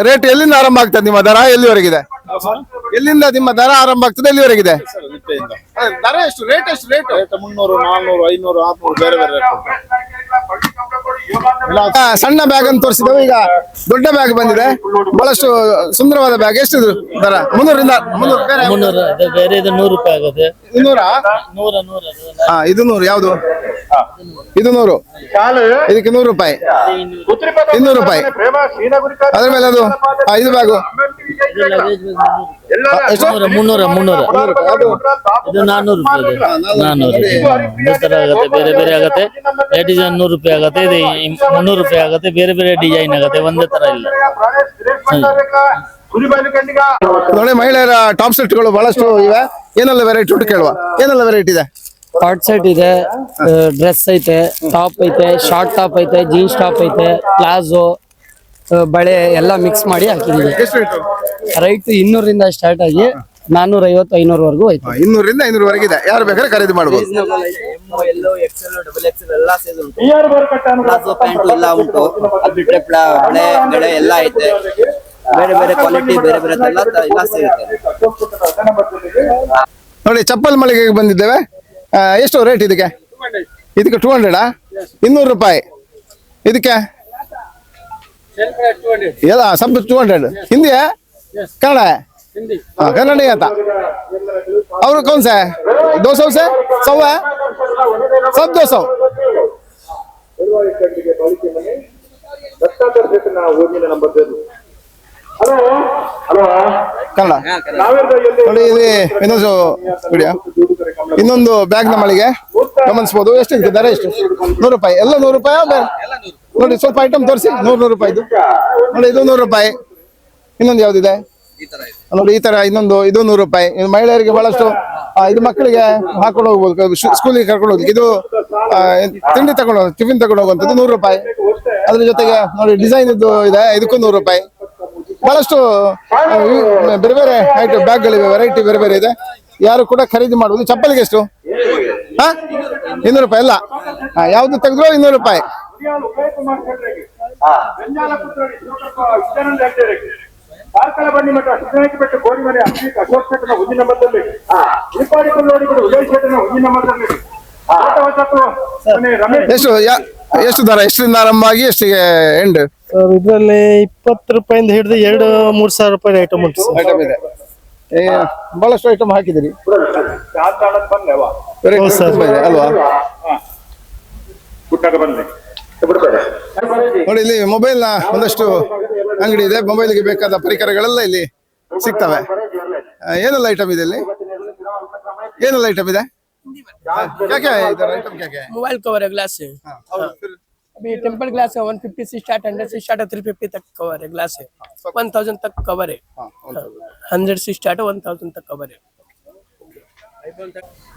ರೇಟ್ ಎಲ್ಲಿಂದ ಆರಂಭ ಆಗ್ತದೆ? ನಿಮ್ಮ ದರ ಎಲ್ಲಿವರೆಗಿದೆ? ಎಲ್ಲಿಂದ ನಿಮ್ಮ ದರ ಆರಂಭ ಆಗ್ತದೆ, ಎಲ್ಲಿವರೆಗಿದೆ ದರ? ಎಷ್ಟು ರೇಟ್? ಎಷ್ಟು ರೇಟ್? 300, 400, 500, 600 ಬೇರೆ ಬೇರೆ ರೇಟ್. ಸಣ್ಣ ಬ್ಯಾಗ್ ಅಂತ ತೋರಿಸಿದೆವು. ಈಗ ದೊಡ್ಡ ಬ್ಯಾಗ್ ಬಂದಿದೆ, ಬಹಳಷ್ಟು ಸುಂದರವಾದ ಬ್ಯಾಗ್. ಎಷ್ಟು ದರ? 300ರಿಂದ 300 ಬೇರೆ 300 ಬೇರೆ ಇದು 100 ರೂಪಾಯಿ ಆಗುತ್ತೆ. 200? 100 ಇದು 100. ಯಾವುದು ಇದು? 100. ಇದಕ್ಕೆ 100 ರೂಪಾಯಿ, 200 ರೂಪಾಯಿ. ಅದ್ರ ಮೇಲೆ ಅದು ಇದು ಬ್ಯಾಗು ಎಷ್ಟು? 300 ಇದು 400 ರೂಪಾಯಿ ಇದೆ. 400 ತರ ಆಗುತ್ತೆ, ಬೇರೆ ಬೇರೆ ಆಗುತ್ತೆ. ಡಿಸೈನ್ 100 ರೂಪಾಯಿ ಆಗುತ್ತೆ, ಇದು 300 ರೂಪಾಯಿ ಆಗುತ್ತೆ. ಬೇರೆ ಬೇರೆ ಡಿಸೈನ್ ಆಗುತ್ತೆ, ಒಂದೇ ತರ ಇಲ್ಲ. ನೋಡಿ, ಮಹಿಳೆಯರ ಟಾಪ್ ಸೆಟ್ಗಳು ಬಹಳಷ್ಟು ಇವೆ. ಏನೆಲ್ಲ ವೆರೈಟಿ ಉಂಟು ಕೇಳುವ? ಏನೆಲ್ಲ ವೆರೈಟಿ ಇದೆ? ಶಾರ್ಟ್ ಸೆಟ್ ಇದೆ, ಡ್ರೆಸ್ ಐತೆ, ಟಾಪ್ ಐತೆ, ಶಾರ್ಟ್ ಟಾಪ್ ಐತೆ, ಜೀನ್ಸ್ ಟಾಪ್ ಐತೆ, ಪ್ಲಾಜೋ, ಬಳೆ ಎಲ್ಲ ಮಿಕ್ಸ್ ಮಾಡಿ ಹಾಕಿದೀವಿ. ಎಷ್ಟು ರೇಟು? ರೈಟ್ 200ರಿಂದ ಸ್ಟಾರ್ಟ್ ಆಗಿ 450, 500 ವರೆಗೂ ಐತೆ. 200ರಿಂದ 500 ವರೆಗೆ ಇದೆ. ಯಾರು ಬೇಕಾದ್ರೆ ಖರೀದಿ ಮಾಡಬಹುದು. ಪ್ಲಾಜೋ ಪ್ಯಾಂಟ್ ಎಲ್ಲ ಉಂಟು, ಅದು ಬಿಟ್ರೆ ಬಳೆ ಎಲ್ಲ ಐತೆ. ಬೇರೆ ಬೇರೆ ಕ್ವಾಲಿಟಿ, ಬೇರೆ ಬೇರೆ ಎಲ್ಲ ಸಿಗುತ್ತೆ. ನೋಡಿ, ಚಪ್ಪಲ್ ಮಳಿಗೆಗೆ ಬಂದಿದ್ದೇವೆ. ಎಷ್ಟು ರೇಟ್ ಇದಕ್ಕೆ? ಇದಕ್ಕೆ 200? 200 ರೂಪಾಯಿ. ಇದಕ್ಕೆ ಎಲ್ಲ सब 200. हिंदी है? कन्नड़ है? हाँ, कन्नड़ नहीं आता. और कौन सा है? 200 से 100 है? सब 200. ಕನ್ನಡ ನೋಡಿ. ಇಲ್ಲಿ ಇನ್ನೊಂದು ವಿಡಿಯೋ, ಇನ್ನೊಂದು ಬ್ಯಾಗ್ ನ ಮಳಿಗೆ ಗಮನಿಸಬಹುದು. ಎಷ್ಟು ಇದಕ್ಕೆ ದರ? ಎಷ್ಟು? 100 ರೂಪಾಯಿ. ಎಲ್ಲ 100 ರೂಪಾಯಿ. ನೋಡಿ, ಸ್ವಲ್ಪ ಐಟಮ್ ತೋರಿಸಿ. 100 ರೂಪಾಯಿದು ನೋಡಿ. ಇದು 100 ರೂಪಾಯಿ. ಇನ್ನೊಂದು ಯಾವ್ದಿದೆ ನೋಡಿ, ಈ ತರ ಇನ್ನೊಂದು. ಇದು 100 ರೂಪಾಯಿ. ಮಹಿಳೆಯರಿಗೆ ಬಹಳಷ್ಟು ಇದು ಮಕ್ಕಳಿಗೆ ಹಾಕೊಂಡು ಹೋಗ್ಬೋದು, ಸ್ಕೂಲಿಗೆ ಕರ್ಕೊಂಡು ಹೋಗ್ಲಿಕ್ಕೆ. ಇದು ತಿಂಡಿ ತಗೊಂಡು ಟಿಫಿನ್ ತಗೊಂಡು ಹೋಗುವಂಥದ್ದು 100 ರೂಪಾಯಿ. ಅದ್ರ ಜೊತೆಗೆ ನೋಡಿ ಡಿಸೈನ್ ಇದ್ದು ಇದೆ, ಇದಕ್ಕೂ 100 ರೂಪಾಯಿ. ಬಹಳಷ್ಟು ಬೇರೆ ಬೇರೆ ಐಟಮ್ ಬ್ಯಾಗ್ಗಳಿವೆ, ವೆರೈಟಿ ಬೇರೆ ಬೇರೆ ಇದೆ. ಯಾರು ಕೂಡ ಖರೀದಿ ಮಾಡುವುದು. ಚಪ್ಪಲಿಗೆ ಎಷ್ಟು? 200 ರೂಪಾಯಿ ಎಲ್ಲ. ಯಾವ್ದು ತೆಗೆದ್ರು 200 ರೂಪಾಯಿ. ಬನ್ನಿ ಮಠ ಬೆಟ್ಟ ಗೋರಿಮನೆ ಅಶೋಕ್ ಶೆಟ್ಟನ ಹುಂದಿನ ಮಟ್ಟದಲ್ಲಿ ಹುಂದಿನ ಮಟ್ಟದಲ್ಲಿ ಎಷ್ಟು ಎಷ್ಟು ದರ? ಎಷ್ಟರಿಂದ ಆರಂಭ ಆಗಿ ಎಷ್ಟಿಗೆ ಎಂಡ್? ಇದ್ರಲ್ಲಿ 20 ರೂಪಾಯಿಂದ ಹಿಡಿದು 2-3 ಸಾವಿರ ರೂಪಾಯಿ ಐಟಮ್ ಉಂಟು. ಐಟಮ್ ಇದೆ. ಬಹಳಷ್ಟು ಐಟಮ್ ಹಾಕಿದಿರಿ ಅಲ್ವಾ? ನೋಡಿ, ಇಲ್ಲಿ ಮೊಬೈಲ್ ನ ಒಂದಷ್ಟು ಅಂಗಡಿ ಇದೆ. ಮೊಬೈಲ್ಗೆ ಬೇಕಾದ ಪರಿಕರಗಳೆಲ್ಲ ಇಲ್ಲಿ ಸಿಗ್ತವೆ. ಏನೆಲ್ಲ ಐಟಮ್ ಇದೆ ಇಲ್ಲಿ? ಏನೆಲ್ಲ ಐಟಮ್ ಇದೆ? क्या-क्या है इधर आइटम? क्या-क्या है? मोबाइल कवर है, ग्लास है। अभी टेम्पर ग्लास है 150 से स्टार्ट, 100 से स्टार्ट है, 350 तक कवर है, ग्लास है। 1000 तक कवर है, 100 से स्टार्ट है, 1000 तक कवर है।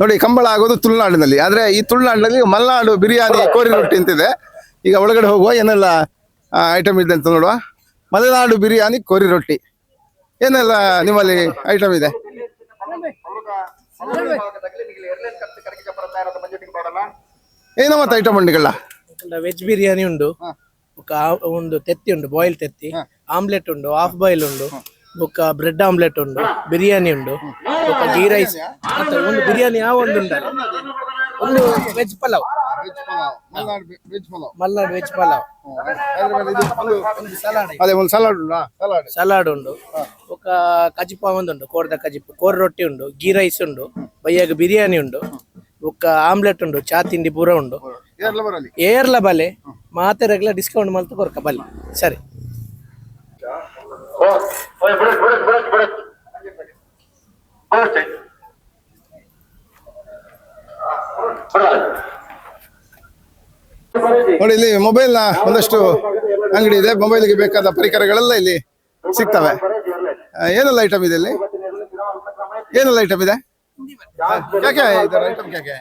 ನೋಡಿ, ಕಂಬಳ ಆಗೋದು ತುಳುನಾಡಿನಲ್ಲಿ. ಆದ್ರೆ ಈ ತುಳುನಾಡಿನಲ್ಲಿ ಮಲೆನಾಡು ಬಿರಿಯಾನಿ ಕೋರಿ ರೊಟ್ಟಿ ಅಂತಿದೆ. ಈಗ ಒಳಗಡೆ ಹೋಗುವ ಏನೆಲ್ಲ ಐಟಮ್ ಇದೆ ಅಂತ ನೋಡುವ. ಮಲೆನಾಡು ಬಿರಿಯಾನಿ ಕೋರಿ ರೊಟ್ಟಿ ಏನೆಲ್ಲ ನಿಮ್ಮಲ್ಲಿ ಐಟಮ್ ಇದೆ? ಏನೋ ಮತ್ತೆ ಐಟಮ್ ಉಂಟುಗಳ? ವೆಜ್ ಬಿರಿಯಾನಿ ಉಂಟು, ಒಂದು ತೆತ್ತಿ ಉಂಟು, ಬಾಯ್ಲ್ ತೆತ್ತಿ, ಆಮ್ಲೆಟ್ ಉಂಟು, ಹಾಫ್ ಬಾಯ್ಲ್ ಉಂಟು, ఒక బ్రెడ్ ఆమ్లెట్ ఉండు, బిర్యానీ ఉండు, ఒక గీ రైస్, ಒಂದು ಬಿರಿಯಾನಿ ಯಾವ ಒಂದು ಉಂಟಲ್ಲ, ಒಂದು veg pulao, Malnad veg pulao, salad ಉಂಡು, ఒక కజిపా ఉండు, కోరద కజిప, కోర రొట్టి ఉండు, గీ రైస్ ఉండు, ಬಯ್ಯಾಗ ಬಿರಿಯಾನಿ ಉಂಡು, ఒక ಆಮ್ಲೆಟ್ ಉಂಡು, ಚಾ ತಿಂಡಿ ಪೂರ ಉಂಡು, ಏರ್ಲ ಬಲೆ ಮಾತೆ ರೆಗ್ಯುಲರ್ ಡಿಸ್ಕೌಂಟ್ ಮಲ್ತ ಕೊರ್ಕ ಬಲ್ಲಿ. ಸರಿ, ನೋಡಿ ಇಲ್ಲಿ ಮೊಬೈಲ್ ನ ಒಂದಷ್ಟು ಅಂಗಡಿ ಇದೆ. ಮೊಬೈಲ್ಗೆ ಬೇಕಾದ ಪರಿಕರಗಳೆಲ್ಲ ಇಲ್ಲಿ ಸಿಗ್ತವೆ. ಏನೆಲ್ಲ ಐಟಮ್ ಇದೆ ಇಲ್ಲಿ? ಏನೆಲ್ಲ ಐಟಮ್ ಇದೆ?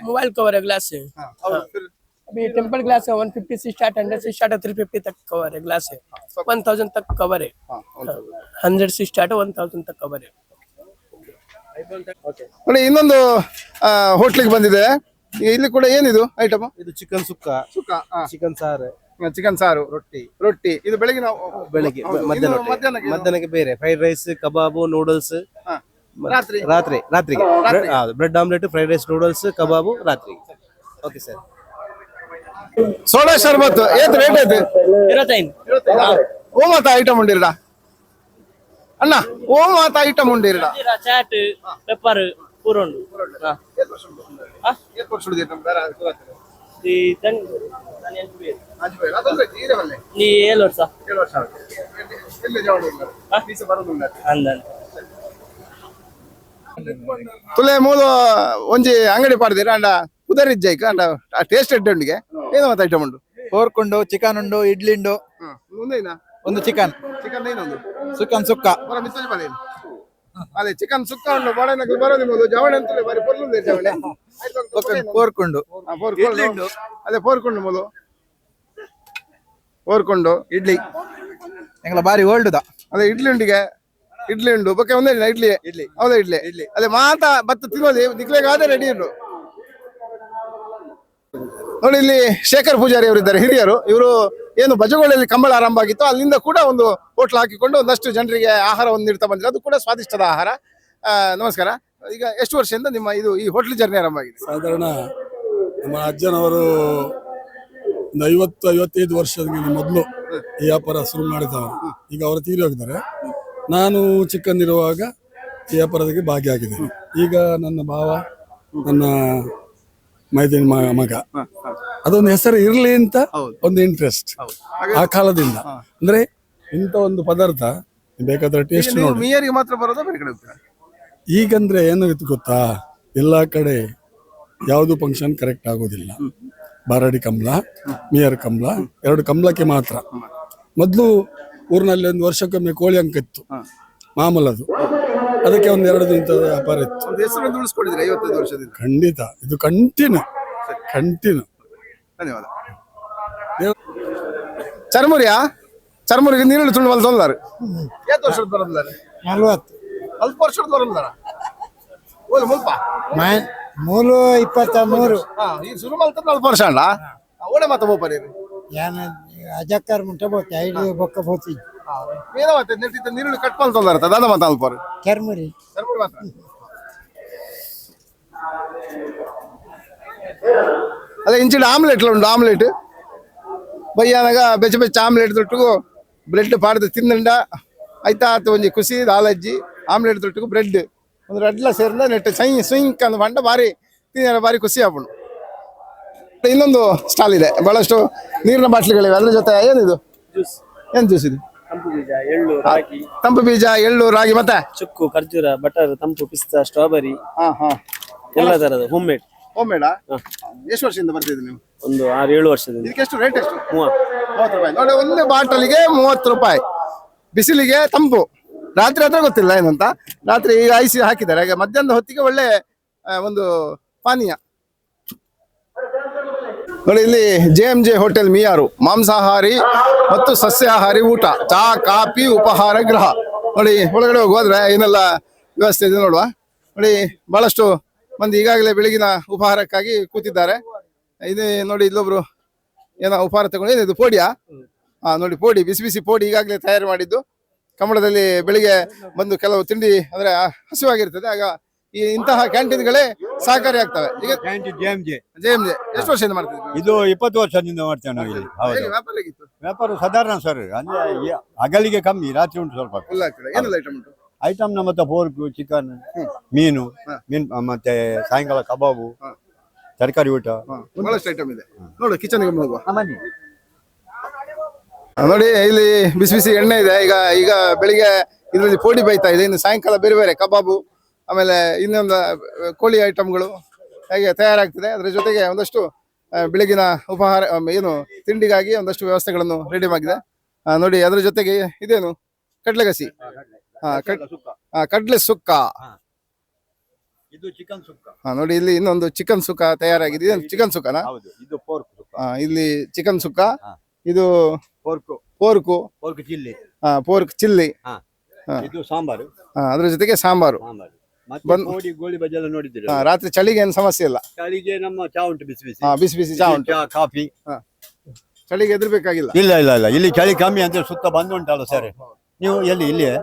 मोबाइल कवर है, ग्लास है। अभी टेम्पर ग्लास है 150 से स्टार्ट, 100 से स्टार्ट है, 350 तक कवर है, ग्लास है 1000 तक कवर है, 100 से स्टार्ट है 1000 तक कवर है। ನೋಡಿ ಇನ್ನೊಂದು ಹೋಟ್ಲಿಗೆ ಬಂದಿದೆ. ಇಲ್ಲಿ ಕೂಡ ಏನಿದು ಐಟಮ್? ಇದು ಚಿಕನ್ ಸುಕ್ಕ, ಚಿಕನ್ ಸಾರು, ಚಿಕನ್ ಸಾರು, ರೊಟ್ಟಿ. ಇದು ಬೆಳಗಿನ ಬೆಳಿಗ್ಗೆ ಹೌದು. ಮಧ್ಯಾಹ್ನ ಇನ್ನು ಮಧ್ಯಾಹ್ನಕ್ಕೆ ಇದು? ಮಧ್ಯಾಹ್ನಕ್ಕೆ ಬೇರೆ ಫ್ರೈಡ್ ರೈಸ್, ಕಬಾಬು, ನೂಡಲ್ಸ್. ರಾತ್ರಿಗೆ bread omelette, fried rice, noodles, kebab ರಾತ್ರಿಗೆ. Okay sir. ಸೋಡಾ ಶರ್ಬತ್ ಏತ್ ರೇಟ್ ಐತೆ? 25 ಓ ಮಾತ ಐಟಮ್ ಉಂಡಿರಡ ಅಣ್ಣ, ಓ ಮಾತ ಐಟಮ್ ಉಂಡಿರಡ ಚಾಟ್ ಪೆಪ್ಪರ್ ಪೂರ ಉಂಡು. ಈ ದನ್ ನಾನು ಎಂಟು ಬೇರೆ ಈ 7 ವರ್ಷ ಅಂದನ್ ತುಲೆ ಮೂಲು ಒಂಜಿ ಅಂಗಡಿ ಪಾಡ್ದಿರ ಅಂಡ ಉದರಿಜ್ಜೈಕ ಅಂಡ ಟೇಸ್ಟ್ ಎಡ್ಡೆ ಏನೋ ಮಾತ ಐಟಮ್ ಉಂಡು? ಪೋರ್ಕ್ ಉಂಡು, ಚಿಕನ್ ಉಂಡು, ಇಡ್ಲಿ ಉಂಡು, ಮುಂದೇನಾ ಒಂದು ಚಿಕನ್ ಏನೊಂದು ಚಿಕನ್ ಸುಕ್ಕ. ಅದೇ ಚಿಕನ್ ಸುಕ್ಕ ಉಂಡು. ಬಾಳೆನಕ್ಕೆ ಬರೋದು ಮೊದಲು ಜವಣೆ ಅಂತಲೇ ಬಾರಿ ಪೊರ್ಲು ಜವಣೆ. ಪೋರ್ಕ್ ಉಂಡು, ಅದೇ ಪೋರ್ಕೊಂಡು ಮೊದಲು ಪೋರ್ಕೊಂಡು ಇಡ್ಲಿ ಎಂಗ್ಲ ಬಾರಿ ಓಲ್ಡ್ ದ. ಅದೇ ಇಡ್ಲಿ ಉಂಡು ಬೊಕ್ಕೆ ಒಂದೇ ಇಡ್ಲಿ ಹೌದಾ? ಇಡ್ಲಿ ಅದೇ ಮಾತ ಬತ್ತ ತಿನ್ನೋದು ನಿಕ್ಲೆಗಾದ್ರೆ ರೆಡಿ ಉಂಟು. ನೋಡಿ ಇಲ್ಲಿ ಶೇಖರ್ ಪೂಜಾರಿ ಅವರಿದ್ದಾರೆ, ಹಿರಿಯರು. ಇವರು ಏನು ಬಜಗೋಳಲ್ಲಿ ಕಂಬಳ ಆರಂಭ ಆಗಿತ್ತು ಅಲ್ಲಿಂದ ಕೂಡ ಒಂದು ಹೋಟ್ಲ್ ಹಾಕಿಕೊಂಡು ಒಂದಷ್ಟು ಜನರಿಗೆ ಆಹಾರವನ್ನು ನೀಡ್ತಾ ಬಂದಿದೆ. ಅದು ಕೂಡ ಸ್ವಾದಿಷ್ಟದ ಆಹಾರ. ನಮಸ್ಕಾರ. ಈಗ ಎಷ್ಟು ವರ್ಷದಿಂದ ನಿಮ್ಮ ಈ ಹೋಟ್ಲ್ ಜರ್ನಿ ಆರಂಭ ಆಗಿದೆ? ಸಾಧಾರಣ ನಮ್ಮ ಅಜ್ಜನವರು ಒಂದು 50-55 ವರ್ಷದ ಮೊದಲು ಈ ವ್ಯಾಪಾರ ಶುರು ಮಾಡಿದವರು. ಈಗ ಅವರು ತೀರಿ ಹೋಗಿದ್ದಾರೆ. ನಾನು ಚಿಕ್ಕಂದಿರುವಾಗ ಈ ವ್ಯಾಪಾರದಲ್ಲಿ ಭಾಗಿಯಾಗಿದ್ದೇನೆ. ಈಗ ನನ್ನ ಭಾವ, ನನ್ನ ಮೈದಿನ ಮಗ, ಅದೊಂದು ಹೆಸರು ಇರ್ಲಿ ಅಂತ ಒಂದು ಇಂಟ್ರೆಸ್ಟ್ ಆ ಕಾಲದಿಂದ. ಅಂದ್ರೆ ಇಂಥ ಒಂದು ಪದಾರ್ಥ ಬೇಕಾದ್ರೆ ಟೇಸ್ಟ್ ನೋಡಿ. ಮೀಯರಿಗೆ ಮಾತ್ರ ಬರೋದು ಬೇರೆ ಕಡೆ ಹೋಗ್ತೀರಾ? ಈಗಂದ್ರೆ ಏನು ಗೊತ್ತಾ, ಎಲ್ಲಾ ಕಡೆ ಯಾವುದು ಫಂಕ್ಷನ್ ಕರೆಕ್ಟ್ ಆಗೋದಿಲ್ಲ. ಬಾರಾಡಿ ಕಂಬಳ, ಮೀಯರ್ ಕಂಬಳ, 2 ಕಂಬಳಕ್ಕೆ ಮಾತ್ರ. ಮೊದಲು ಊರಿನಲ್ಲಿ ಒಂದು ವರ್ಷಕ್ಕೊಮ್ಮೆ ಕೋಳಿ ಅಂಕ ಇತ್ತು, ಮಾಮೂಲದು. ಅದಕ್ಕೆ ಒಂದು 2 ದಿನದ ವ್ಯಾಪಾರ ಇತ್ತು. ಹೆಸರನ್ನು ಉಳಿಸ್ಕೊಂಡಿದ್ರೆ 55 ವರ್ಷದಿಂದ. ಖಂಡಿತ ಇದು ಕಂಟಿನ್ಯೂ. ಧನ್ಯವಾದ. ಚರ್ಮುರಿಗೆ ನೀರುಳ್ಳಿ ತುಂಡು ಬಲ್ ತೊಂದಾರು. ಎಷ್ಟು ವರ್ಷದ ಬರೋದಿದ್ದಾರೆ? 40 ವರ್ಷದ ಬರೋದಿದ್ದಾರ? ಓದು ಮುಲ್ಪ ಮೂಲು 23 ಈಗ ಶುರು ಮಾಡ್ತಾರೆ 40 ವರ್ಷ ಅಲ್ಲ? ಓಡೆ ಮಾತ ಬೋಪರಿ ಅಜಕ್ಕರ್ ಮುಂಟ ಬೋತೆ 5 ಬೊಕ್ಕ ಬೋತಿ ಏನೋ ಮತ್ತೆ ನೆಟ್ಟಿದ್ದ ನೀರುಳ್ಳಿ ಕಟ್ಕೊಂಡು ತೊಂದಾರ ದಾದ ಮಾತ ಅಲ್ಪಾರು ಚರ್ಮುರಿ ಮಾತ್ರ. ಅದೇ ಇಂಚಿನ ಆಮ್ಲೆಟ್ ಉಂಟು. ಆಮ್ಲೆಟ್ ಬಯ್ಯಾನಾಗ ಬೆಚ್ಚ ಆಮ್ಲೆಟ್ ತೊಟ್ಟಿಗೂ ಬ್ರೆಡ್ ಪಾಡ್ದು ತಿಂದಂಡ ಆಯ್ತಾ ಆತ ಒಂಜಿ ಖುಷಿ ಆಲಜ್ಜಿ ಆಮ್ಲೆಟ್ ತೊಟ್ಟಿಗೂ ಬ್ರೆಡ್ ಒಂದು ರೆಡ್ಲ ಸೇರಿದ ನೆಟ್ಟು ಸ್ವಿಂಕ್ ಅಂದ್ ಬಂಡ ಭಾರಿ ತಿನ್ನ ಭಾರಿ ಖುಷಿ ಆಗ್ಬಿಡು. ಇನ್ನೊಂದು ಸ್ಟಾಲ್ ಇದೆ, ಬಹಳಷ್ಟು ನೀರಿನ ಬಾಟ್ಲಿಗಳಿವೆ. ಅದ್ರ ಜೊತೆ ಏನಿದು? ಏನ್ ಜ್ಯೂಸ್ ಇದು? ತಂಪು ಬೀಜ, ಎಳ್ಳು, ರಾಗಿ, ಮತ್ತೆ ಚುಕ್ಕು, ಖರ್ಜೂರ, ಬಟರ್, ತಂಪು, ಪಿಸ್ತಾ, ಸ್ಟ್ರಾಬೆರಿ, ಎಲ್ಲ ತರದ ಹೋಮ್ ಮೇಡ್. ಎಷ್ಟು ವರ್ಷದಿಂದ ಬರ್ತಿದ್ರಿ ನೀವು? ಒಂದು 6-7 ವರ್ಷದಿಂದ. ಇದಕ್ಕೆ ಎಷ್ಟು ರೇಟ್? ಎಷ್ಟು? 30 ರೂಪಾಯಿ. ನೋಡಿ, ಒಂದು ಬಾಟಲಿಗೆ 30 ರೂಪಾಯಿ. ಬಿಸಿಲಿಗೆ ತಂಪು. ರಾತ್ರಿ ಹತ್ರ ಗೊತ್ತಿಲ್ಲ ಏನಂತ. ರಾತ್ರಿ ಈಗ ಐಸಿ ಹಾಕಿದ್ದಾರೆ. ಈಗ ಮಧ್ಯಾಹ್ನದ ಹೊತ್ತಿಗೆ ಒಳ್ಳೆ ಒಂದು ಪಾನೀಯ. ನೋಡಿ ಇಲ್ಲಿ JMJ ಹೋಟೆಲ್ ಮಿಯಾರು ಮಾಂಸಾಹಾರಿ ಮತ್ತು ಸಸ್ಯಾಹಾರಿ ಊಟ, ಚಹಾ, ಕಾಫಿ, ಉಪಹಾರ ಗೃಹ. ನೋಡಿ ಒಳಗಡೆ ಹೋಗುವಾದ್ರೆ ಏನೆಲ್ಲ ವ್ಯವಸ್ಥೆ ಇದೆ ನೋಡುವ. ನೋಡಿ ಬಹಳಷ್ಟು ಮಂದಿ ಈಗಾಗಲೇ ಬೆಳಗಿನ ಉಪಹಾರಕ್ಕಾಗಿ ಕೂತಿದ್ದಾರೆ. ಇದು ನೋಡಿ ಇಲ್ಲೊಬ್ರು ಏನೋ ಉಪಹಾರ ತಗೊಂಡು, ಏನಿದು ಪೋಡಿಯಾ? ನೋಡಿ ಪೋಡಿ, ಬಿಸಿ ಬಿಸಿ ಪೋಡಿ ಈಗಾಗಲೇ ತಯಾರು ಮಾಡಿದ್ದು. ಕಂಬಳದಲ್ಲಿ ಬೆಳಿಗ್ಗೆ ಬಂದು ಕೆಲವು ತಿಂಡಿ ಅಂದ್ರೆ ಹಸಿವಾಗಿರ್ತದೆ, ಆಗ ಈ ಇಂತಹ ಕ್ಯಾಂಟೀನ್ಗಳೇ ಸಹಕಾರಿ ಆಗ್ತವೆ. ಈಗ JMJ ಎಷ್ಟು ವರ್ಷದಿಂದ ಮಾಡ್ತಿದ್ವಿ? ಇದು 20 ವರ್ಷದಿಂದ ಮಾಡ್ತೇವೆ ನಾವು ಇಲ್ಲಿ. ಹೌದು. ವ್ಯಾಪಾರ ಹೇಗಿತ್ತು? ವ್ಯಾಪಾರ ಸಾಧಾರಣ ಸರ್, ಅಂದ್ರೆ ಹಗಲಿಗೆ ಕಮ್ಮಿ, ರಾತ್ರಿ ಉಂಟು ಸ್ವಲ್ಪ. ಏನೆಲ್ಲ ಐಟಮ್ ಉಂಟು? ಐಟಮ್ ಮತ್ತೆ ಪೋರ್ಕ್, ಚಿಕನ್, ಮೀನು, ಮತ್ತೆ ಸಾಯಂಕಾಲ ಕಬಾಬು, ತರಕಾರಿ ಊಟ, ಬಹಳಷ್ಟು ಐಟಮ್ ಇದೆ. ನೋಡು ಕಿಚನ್ ಹೋಗುವ. ನೋಡಿ ಇಲ್ಲಿ ಬಿಸಿ ಬಿಸಿ ಎಣ್ಣೆ ಇದೆ. ಈಗ ಬೆಳಿಗ್ಗೆ ಇದರಲ್ಲಿ ಪೋಡಿ ಬೈತಾ ಇದೆ. ಇನ್ನು ಸಾಯಂಕಾಲ ಬೇರೆ ಬೇರೆ ಕಬಾಬು, ಆಮೇಲೆ ಇನ್ನೊಂದು ಕೋಳಿ ಐಟಮ್ಗಳು ಹೇಗೆ ತಯಾರಾಗ್ತದೆ. ಅದರ ಜೊತೆಗೆ ಒಂದಷ್ಟು ಬೆಳಗಿನ ಉಪಹಾರ ಏನು ತಿಂಡಿಗಾಗಿ ಒಂದಷ್ಟು ವ್ಯವಸ್ಥೆಗಳನ್ನು ರೆಡಿ ಮಾಡಿದೆ. ನೋಡಿ ಅದರ ಜೊತೆಗೆ ಇದೇನು ಕಡ್ಲೆಗಸಿ, ಕಡ್ಲೆ ಸುಕ್ಕ. ಇದು ಚಿಕನ್ ಸುಕ್ಕ. ನೋಡಿ ಇಲ್ಲಿ ಇನ್ನೊಂದು ಚಿಕನ್ ಸುಕ್ಕ ತಯಾರಾಗಿದೆ. ಇದು ಚಿಕನ್ ಸುಕ್ಕನಾ? ಹೌದು, ಇದು ಪೋರ್ಕ್ ಸುಕ್ಕ. ಇಲ್ಲಿ ಚಿಕನ್ ಸುಕ್ಕ, ಇದು pork pork chilli. Pork chilli, ಇದು ಸಾಂಬಾರು. ಅದ್ರ ಜೊತೆಗೆ ಸಾಂಬಾರು. ಮತ್ತೆ ಗೋಳಿ ಬಜ್ಜಿ ಎಲ್ಲ ನೋಡಿದ್ದೀರಿ. ರಾತ್ರಿ ಚಳಿಗೆ ಏನು ಸಮಸ್ಯೆ ಇಲ್ಲ. ಚಳಿಗೆ ನಮ್ಮ ಚಾ ಉಂಟು, ಬಿಸಿ ಬಿಸಿ ಬಿಸಿ ಬಿಸಿ ಚಾ ಉಂಟು, ಕಾಫಿ. ಚಳಿಗೆ ಎದುರ್ಬೇಕಾಗಿಲ್ಲ. ಇಲ್ಲ ಇಲ್ಲಿ ಚಳಿ ಕಮ್ಮಿ ಅಂತ ಸುತ್ತ ಬಂದು ಉಂಟಲ್ಲ ಸರ್. ನೀವು ಎಲ್ಲಿ ಇಲ್ಲಿಯೇ?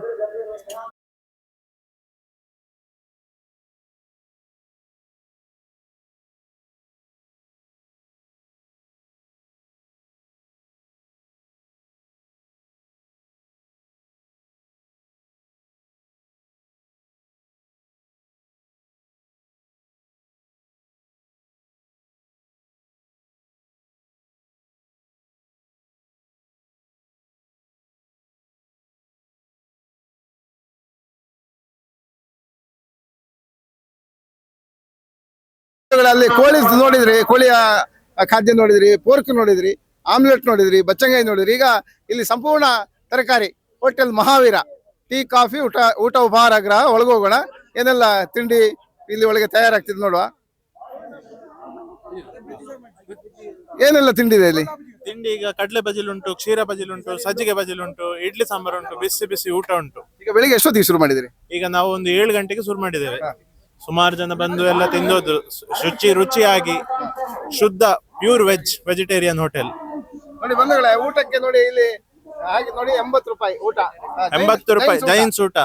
ಅಲ್ಲಿ ಕೋಳಿ ನೋಡಿದ್ರಿ, ಕೋಳಿಯ ಖಾದ್ಯ ನೋಡಿದ್ರಿ, ಪೋರ್ಕ್ ನೋಡಿದ್ರಿ, ಆಮ್ಲೆಟ್ ನೋಡಿದ್ರಿ, ಬಚ್ಚಂಗಾಯಿ ನೋಡಿದ್ರಿ. ಈಗ ಇಲ್ಲಿ ಸಂಪೂರ್ಣ ತರಕಾರಿ ಹೋಟೆಲ್ ಮಹಾವೀರ, ಟೀ ಕಾಫಿ ಊಟ ಉಪಹಾರ ಗೃಹ. ಒಳಗೋಗೋಣ, ಏನೆಲ್ಲ ತಿಂಡಿ ಇಲ್ಲಿ ಒಳಗೆ ತಯಾರಾಗ್ತಿದೆ ನೋಡುವ. ಏನೆಲ್ಲ ತಿಂಡಿ ಇದೆ ಇಲ್ಲಿ? ತಿಂಡಿ ಈಗ ಕಡಲೆ ಬಜಿಲ್ ಉಂಟು, ಕ್ಷೀರ ಬಜಿಲ್ ಉಂಟು, ಸಜ್ಜಿಗೆ ಬಜಿಲ್ ಉಂಟು, ಇಡ್ಲಿ ಸಾಂಬಾರ್ ಉಂಟು, ಬಿಸಿ ಬಿಸಿ ಊಟ ಉಂಟು. ಈಗ ಬೆಳಿಗ್ಗೆ ಎಷ್ಟೊತ್ತಿಗೆ ಶುರು ಮಾಡಿದಿರಿ? ಈಗ ನಾವು ಒಂದು 7 ಗಂಟೆಗೆ ಶುರು ಮಾಡಿದ್ದೇವೆ. ಸುಮಾರು ಜನ ಬಂದು ಎಲ್ಲ ತಿಂದೋದ್ರು. ರುಚಿಯಾಗಿ ಶುದ್ಧ ಪ್ಯೂರ್ ವೆಜಿಟೇರಿಯನ್ ಹೋಟೆಲ್. ನೋಡಿ ಬಂಧುಗಳೇ, ಊಟಕ್ಕೆ ನೋಡಿ ಇಲ್ಲಿ ಹಾಗೆ ನೋಡಿ 80 ರೂಪಾಯಿ ಊಟ. 80 ರೂಪಾಯಿ ಜೈನ್ಸ್ ಊಟ.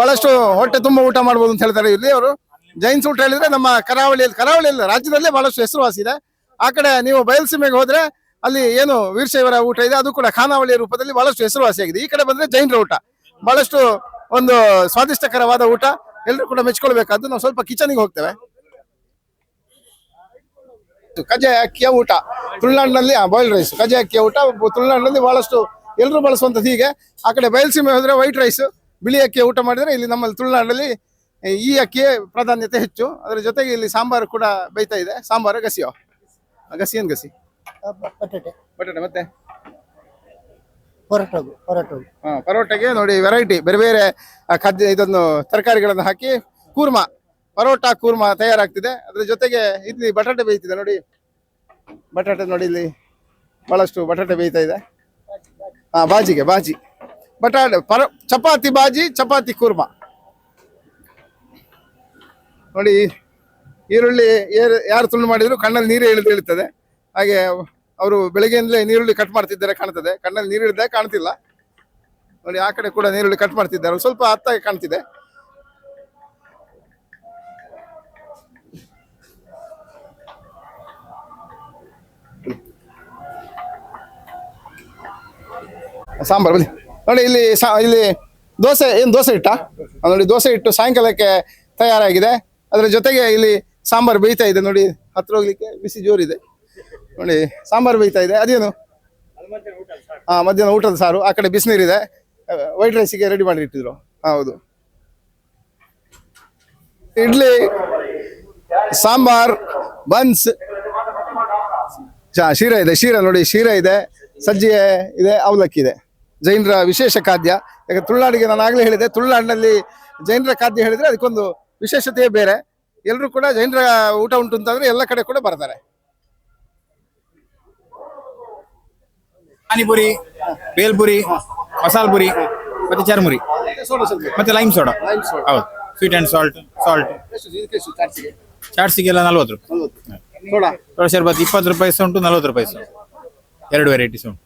ಬಹಳಷ್ಟು ಹೊಟ್ಟೆ ತುಂಬಾ ಊಟ ಮಾಡಬಹುದು ಅಂತ ಹೇಳ್ತಾರೆ ಇಲ್ಲಿ ಅವರು. ಜೈನ್ಸ್ ಊಟ ಹೇಳಿದ್ರೆ ನಮ್ಮ ಕರಾವಳಿಯಲ್ಲಿ ರಾಜ್ಯದಲ್ಲೇ ಬಹಳಷ್ಟು ಹೆಸರುವಾಸಿ ಇದೆ. ಆ ಕಡೆ ನೀವು ಬಯಲುಸೀಮೆಗೆ ಹೋದ್ರೆ ಅಲ್ಲಿ ಏನು ವೀರಶೈವರ ಊಟ ಇದೆ, ಅದು ಕೂಡ ಖಾನಾವಳಿಯ ರೂಪದಲ್ಲಿ ಬಹಳಷ್ಟು ಹೆಸರುವಾಸಿಯಾಗಿದೆ. ಈ ಕಡೆ ಬಂದ್ರೆ ಜೈನರ ಊಟ, ಬಹಳಷ್ಟು ಒಂದು ಸ್ವಾದಿಷ್ಟಕರವಾದ ಊಟ, ಎಲ್ಲರೂ ಕೂಡ ಮೆಚ್ಕೊಳ್ಬೇಕಾದ್ದು. ನಾವು ಸ್ವಲ್ಪ ಕಿಚನ್ಗೆ ಹೋಗ್ತೇವೆ. ಕಜಾಯ ಅಕ್ಕಿಯ ಊಟ ತುಳುನಾಡಿನಲ್ಲಿ, ಬಾಯ್ಲ್ಡ್ ರೈಸ್, ಕಜಾಯ ಅಕ್ಕಿಯ ಊಟ ತುಳುನಾಡಿನಲ್ಲಿ ಬಹಳಷ್ಟು ಎಲ್ಲರೂ ಬಳಸುವಂಥದ್ದು. ಹೀಗೆ ಆ ಕಡೆ ಬಯಲುಸೀಮೆ ಹೋದ್ರೆ ವೈಟ್ ರೈಸ್, ಬಿಳಿ ಅಕ್ಕಿಯ ಊಟ ಮಾಡಿದ್ರೆ, ಇಲ್ಲಿ ನಮ್ಮಲ್ಲಿ ತುಳುನಾಡಿನಲ್ಲಿ ಈ ಅಕ್ಕಿಯ ಪ್ರಾಧಾನ್ಯತೆ ಹೆಚ್ಚು. ಅದರ ಜೊತೆಗೆ ಇಲ್ಲಿ ಸಾಂಬಾರು ಕೂಡ ಬೇಯ್ತಾ ಇದೆ. ಸಾಂಬಾರು ಗಸಿ ಏನ್ ಗಸಿ? ಬಟಾಟೆ ಮತ್ತೆ ಪರೋಟಗೆ ನೋಡಿ ವೆರೈಟಿ ಬೇರೆ ಬೇರೆ ಖಾದ್ಯ ಇದನ್ನು ತರಕಾರಿಗಳನ್ನು ಹಾಕಿ ಪರೋಟ ಕೂರ್ಮಾ ತಯಾರಾಗ್ತಿದೆ. ಅದ್ರ ಜೊತೆಗೆ ಇಲ್ಲಿ ಬಟಾಟೆ ಬೇಯ್ತಿದೆ ನೋಡಿ. ಬಟಾಟೆ ನೋಡಿ ಇಲ್ಲಿ ಬಹಳಷ್ಟು ಬಟಾಟೆ ಬೇಯ್ತಾ ಇದೆ. ಬಾಜಿ ಬಟಾಟೆ ಚಪಾತಿ ಬಾಜಿ, ಚಪಾತಿ ಕೂರ್ಮಾ ನೋಡಿ. ಈರುಳ್ಳಿ ಯಾರು ತುಂಡು ಮಾಡಿದ್ರು ಕಣ್ಣಲ್ಲಿ ನೀರು ಇಳಿತದೆ. ಹಾಗೆ ಅವರು ಬೆಳಗ್ಗೆಯಿಂದಲೇ ನೀರುಳ್ಳಿ ಕಟ್ ಮಾಡ್ತಿದ್ದಾರೆ ಕಾಣ್ತದೆ. ಕಣ್ಣಲ್ಲಿ ನೀರು ಇಳಿದ ಕಾಣ್ತಿಲ್ಲ ನೋಡಿ. ಆ ಕಡೆ ಕೂಡ ನೀರುಳ್ಳಿ ಕಟ್ ಮಾಡ್ತಿದ್ದಾರೆ, ಸ್ವಲ್ಪ ಹತ್ತಾಗಿ ಕಾಣ್ತಿದೆ. ಸಾಂಬಾರು ಬನ್ನಿ ನೋಡಿ. ಇಲ್ಲಿ ದೋಸೆ ಇಟ್ಟ ನೋಡಿ. ದೋಸೆ ಇಟ್ಟು ಸಾಯಂಕಾಲಕ್ಕೆ ತಯಾರಾಗಿದೆ. ಅದರ ಜೊತೆಗೆ ಇಲ್ಲಿ ಸಾಂಬಾರು ಬೇಯ್ತಾ ಇದೆ ನೋಡಿ. ಹತ್ರ ಹೋಗ್ಲಿಕ್ಕೆ ಬಿಸಿ ಜೋರಿದೆ ನೋಡಿ. ಸಾಂಬಾರು ಬೇಯ್ತಾ ಇದೆ. ಅದೇನು? ಮಧ್ಯಾಹ್ನ ಊಟದ ಸಾರು. ಆ ಕಡೆ ಬಿಸಿನೀರಿದೆ, ವೈಟ್ ರೈಸಿಗೆ ರೆಡಿ ಮಾಡಿ ಇಟ್ಟಿದ್ರು. ಹೌದು, ಇಡ್ಲಿ, ಸಾಂಬಾರ್, ಬನ್ಸ್, ಶೀರ ನೋಡಿ. ಶೀರ ಇದೆ, ಸಜ್ಜಿಗೆ ಇದೆ, ಅವಲಕ್ಕಿ ಇದೆ. ಜೈನರ ವಿಶೇಷ ಖಾದ್ಯ. ಯಾಕಂದ್ರೆ ತುಳುನಾಡಿಗೆ ನಾನು ಆಗ್ಲೇ ಹೇಳಿದೆ, ತುಳುನಾಡಿನಲ್ಲಿ ಜೈನರ ಖಾದ್ಯ ಹೇಳಿದ್ರೆ ಅದಕ್ಕೊಂದು ವಿಶೇಷತೆಯೇ ಬೇರೆ. ಎಲ್ಲರೂ ಕೂಡ ಜೈನರ ಊಟ ಉಂಟು ಅಂತಂದ್ರೆ ಎಲ್ಲ ಕಡೆ ಕೂಡ ಬರ್ತಾರೆ. ಪಾನಿಪುರಿ, ಬೇಲ್ಪುರಿ, ಮಸಾಲ ಪುರಿ, ಮತ್ತೆ ಚರ್ಮುರಿ, ಮತ್ತೆ ಲೈಮ್ ಸೋಡಾ. ಹೌದು, ಸ್ವೀಟ್ ಅಂಡ್ ಸಾಲ್ಟ್. ಚಾಟ್ಸಿಗೆಲ್ಲ 40 ರೂಪಾಯಿ. ಸೋಡಾ ಶರ್ಬತ್ 20 ರೂಪಾಯಿ ಉಂಟು, 40 ರೂಪಾಯಿ. 2 ವೆರೈಟೀಸ್ ಉಂಟು.